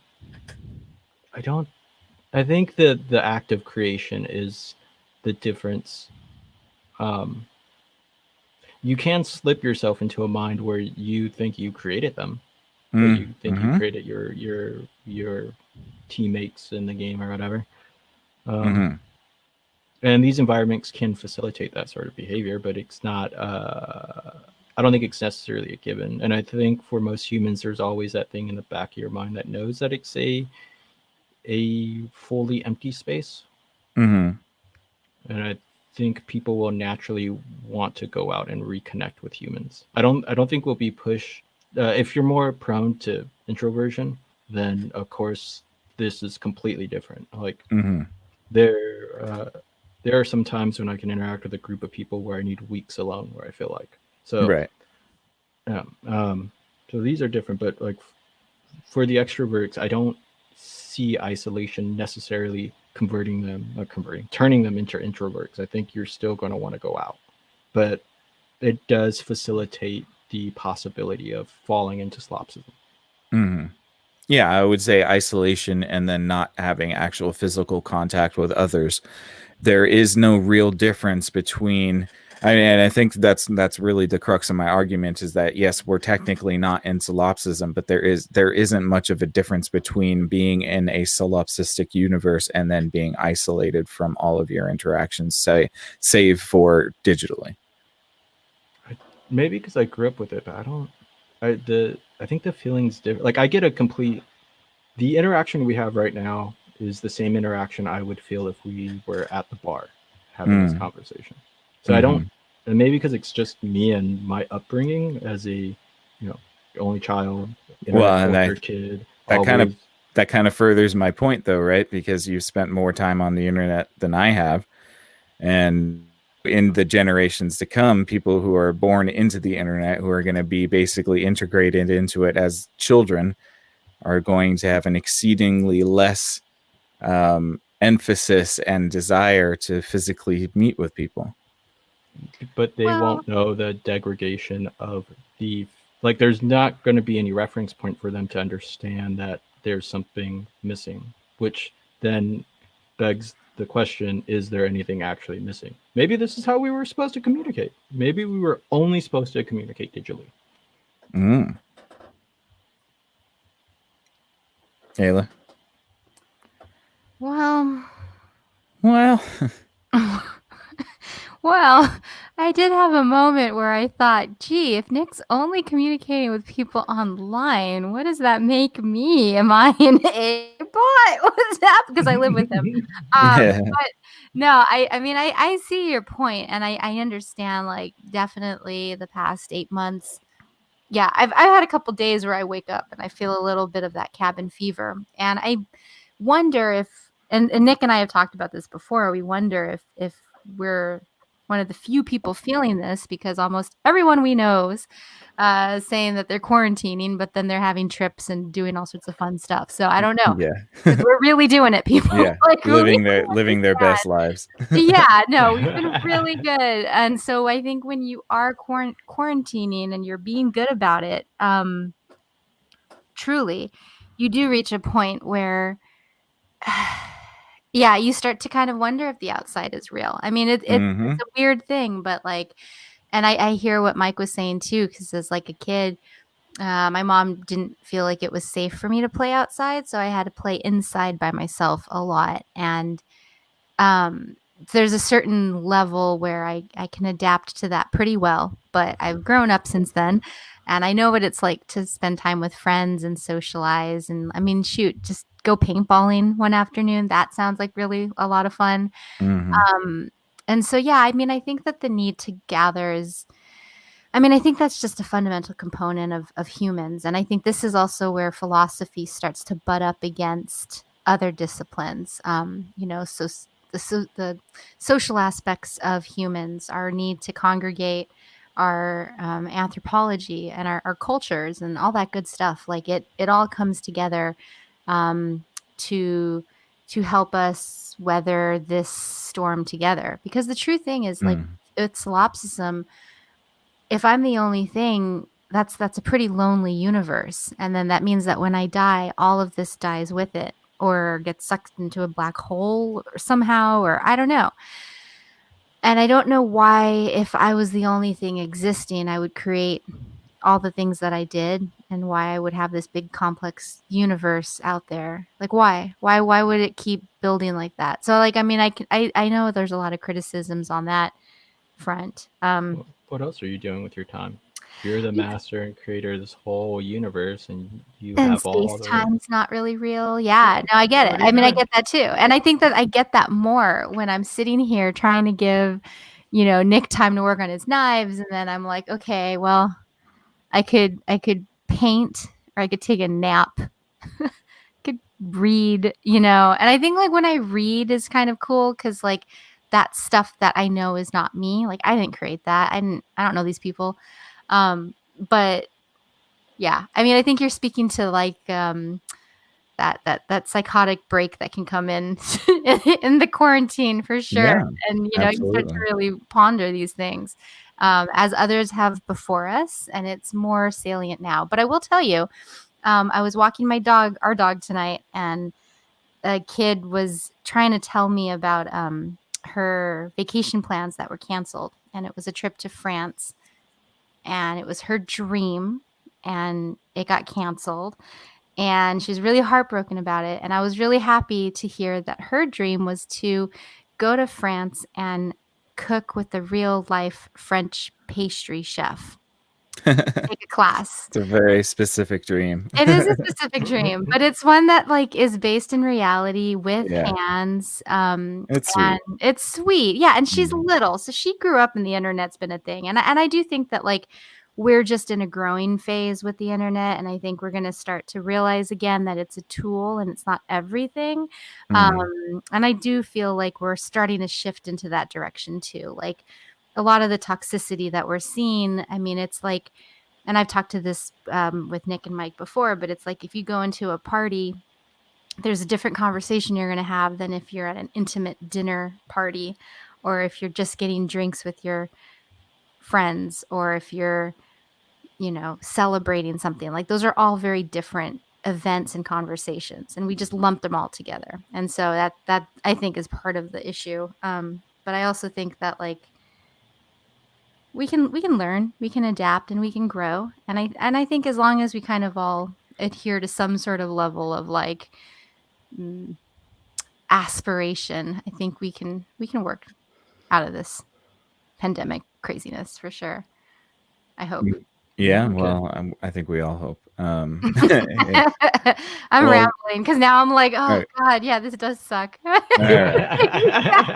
I think that the act of creation is the difference. You can slip yourself into a mind where you think you created them, that you think you created your teammates in the game or whatever. And these environments can facilitate that sort of behavior, but it's not. I don't think it's necessarily a given. And I think for most humans, there's always that thing in the back of your mind that knows that it's a fully empty space. And I think people will naturally want to go out and reconnect with humans. I don't think we'll be pushed. If you're more prone to introversion, then of course this is completely different. Like there are some times when I can interact with a group of people where I need weeks alone, where I feel like so. Right. Yeah. So these are different, but like for the extroverts, I don't see isolation necessarily turning them into introverts. I think you're still going to want to go out, but it does facilitate the possibility of falling into solipsism. Yeah, I would say isolation and then not having actual physical contact with others. There is no real difference between. And I think that's really the crux of my argument is that yes, we're technically not in solipsism, but there isn't much of a difference between being in a solipsistic universe and then being isolated from all of your interactions, save for digitally. Maybe because I grew up with it, but I don't. I think the feeling's different. Like I get the interaction we have right now is the same interaction I would feel if we were at the bar having this conversation. So I don't, and maybe because it's just me and my upbringing as a, only child, kid. That kind of furthers my point, though, right? Because you've spent more time on the internet than I have, and in the generations to come, people who are born into the internet, who are going to be basically integrated into it as children, are going to have an exceedingly less emphasis and desire to physically meet with people. But they won't know the degradation of like there's not going to be any reference point for them to understand that there's something missing, which then begs the question, is there anything actually missing? Maybe this is how we were supposed to communicate. Maybe we were only supposed to communicate digitally. Ayla? Well, Well, well, I did have a moment where I thought, gee, if Nick's only communicating with people online, what does that make me? Am I an A bot? What's that? Because I live with him. But no, I mean, I see your point, and I understand, like, definitely the past 8 months. Yeah, I've had a couple days where I wake up and I feel a little bit of that cabin fever, and I wonder if, and Nick and I have talked about this before. We wonder if we're one of the few people feeling this, because almost everyone we know is saying that they're quarantining, but then they're having trips and doing all sorts of fun stuff. So I don't know. yeah. 'Cause we're really doing it, people. Yeah. Like, living really their best lives. yeah, no, we've been really good. And so I think when you are quarantining and you're being good about it, truly, you do reach a point where, yeah, you start to kind of wonder if the outside is real. I mean, it's a weird thing, but like, and I hear what Mike was saying too, because as like a kid, my mom didn't feel like it was safe for me to play outside, so I had to play inside by myself a lot. And there's a certain level where I can adapt to that pretty well, but I've grown up since then, and I know what it's like to spend time with friends and socialize. And I mean, shoot, just go paintballing one afternoon. That sounds like really a lot of fun. And so, yeah, I mean, I think that the need to gather is, I mean, I think that's just a fundamental component of humans. And I think this is also where philosophy starts to butt up against other disciplines. So the social aspects of humans, our need to congregate, our anthropology, and our cultures, and all that good stuff. Like it all comes together to help us weather this storm together. Because the true thing is, like, it's solipsism. If I'm the only thing, that's a pretty lonely universe. And then that means that when I die, all of this dies with it, or gets sucked into a black hole or somehow, or I don't know. And I don't know why, if I was the only thing existing, I would create all the things that I did, and why I would have this big complex universe out there. Like, why would it keep building like that? So, like, I mean, I know there's a lot of criticisms on that front. What else are you doing with your time? You're the master and creator of this whole universe, and you have all the space-time's not really real. Yeah, no, I get it. I mean, I get that too. And I think that I get that more when I'm sitting here trying to give, Nick time to work on his knives, and then I'm like, okay, well, I could paint, or I could take a nap. Could read, and I think, like, when I read is kind of cool, because, like, that's stuff that I know is not me. Like, I didn't create that. I don't know these people. But yeah, I mean, I think you're speaking to, like, that psychotic break that can come in in the quarantine, for sure. Yeah, and you start to really ponder these things, as others have before us, and it's more salient now. But I will tell you, I was walking our dog tonight, and a kid was trying to tell me about her vacation plans that were canceled. And it was a trip to France, and it was her dream, and it got canceled. And she was really heartbroken about it. And I was really happy to hear that her dream was to go to France and cook with a real life French pastry chef. Take a class. It's a very specific dream. It is a specific dream, but it's one that, like, is based in reality with hands. It's sweet. And it's sweet. Yeah, and she's little, so she grew up and the internet's been a thing. And I do think that, like, we're just in a growing phase with the internet, and I think we're going to start to realize again that it's a tool and it's not everything. And I do feel like we're starting to shift into that direction too. Like, a lot of the toxicity that we're seeing, I mean, it's like, and I've talked to this with Nick and Mike before, but it's like, if you go into a party, there's a different conversation you're going to have than if you're at an intimate dinner party, or if you're just getting drinks with your friends, or if you're, celebrating something. Like, those are all very different events and conversations, and we just lumped them all together. And so that I think is part of the issue. But I also think that like we can learn, we can adapt, and we can grow. And I think as long as we kind of all adhere to some sort of level of like aspiration, I think we can work out of this pandemic craziness for sure. I hope. Yeah, Okay. well, I think we all hope. I'm Well- rambling because now I'm like, oh Alright. God, yeah, this does suck. Yeah.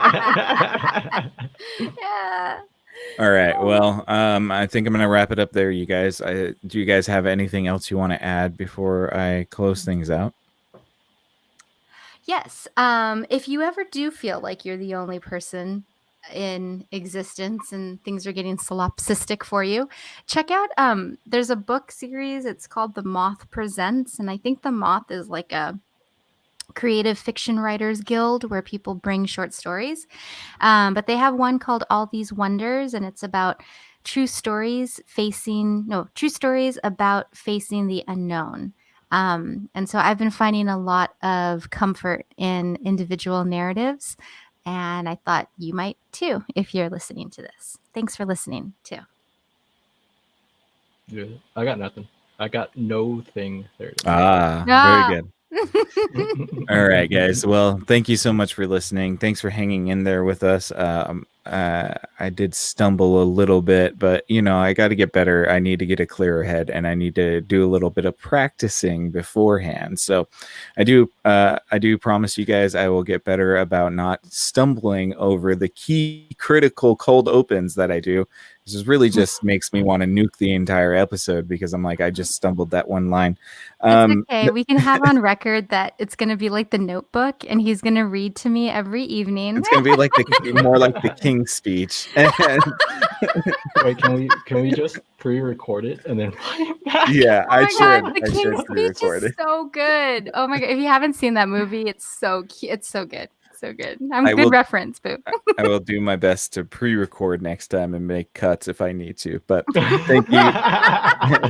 All right. Well, I think I'm gonna wrap it up there, you guys. Do you guys have anything else you want to add before I close things out? Yes. If you ever do feel like you're the only person in existence and things are getting solipsistic for you, check out there's a book series. It's called The Moth Presents, and I think The Moth is like a creative fiction writers guild where people bring short stories. But they have one called All These Wonders, and it's about true stories about facing the unknown. And so I've been finding a lot of comfort in individual narratives, and I thought you might too if you're listening to this. Thanks for listening too. Yeah, I got nothing. I got no thing there. Very good. All right, guys. Well, thank you so much for listening. Thanks for hanging in there with us. I did stumble a little bit, but I got to get better. I need to get a clearer head, and I need to do a little bit of practicing beforehand. So, I do promise you guys I will get better about not stumbling over the key critical cold opens that I do. This is really just makes me want to nuke the entire episode because I'm like, I just stumbled that one line. It's okay. We can have on record that it's going to be like The Notebook, and he's going to read to me every evening. It's gonna be like more like the King's Speech. Wait, can we just pre-record it and then play it back? Yeah, Oh my God, the I King's should Speech pre-record is it. so good. Oh my God, if you haven't seen that movie, it's so cute. It's so good. So good. I'm I good will- reference, boo. I will do my best to pre-record next time and make cuts if I need to. But thank you.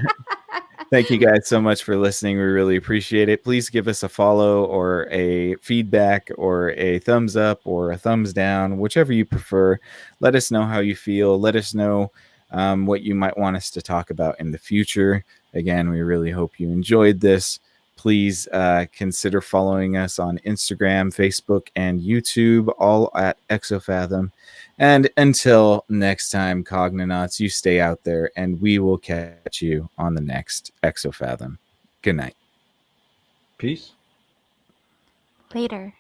Thank you guys so much for listening. We really appreciate it. Please give us a follow or a feedback or a thumbs up or a thumbs down, whichever you prefer. Let us know how you feel. Let us know what you might want us to talk about in the future. Again, we really hope you enjoyed this. Please consider following us on Instagram, Facebook, and YouTube, all at Exofathom. And until next time, Cognonauts, you stay out there, and we will catch you on the next Exofathom. Good night. Peace. Later.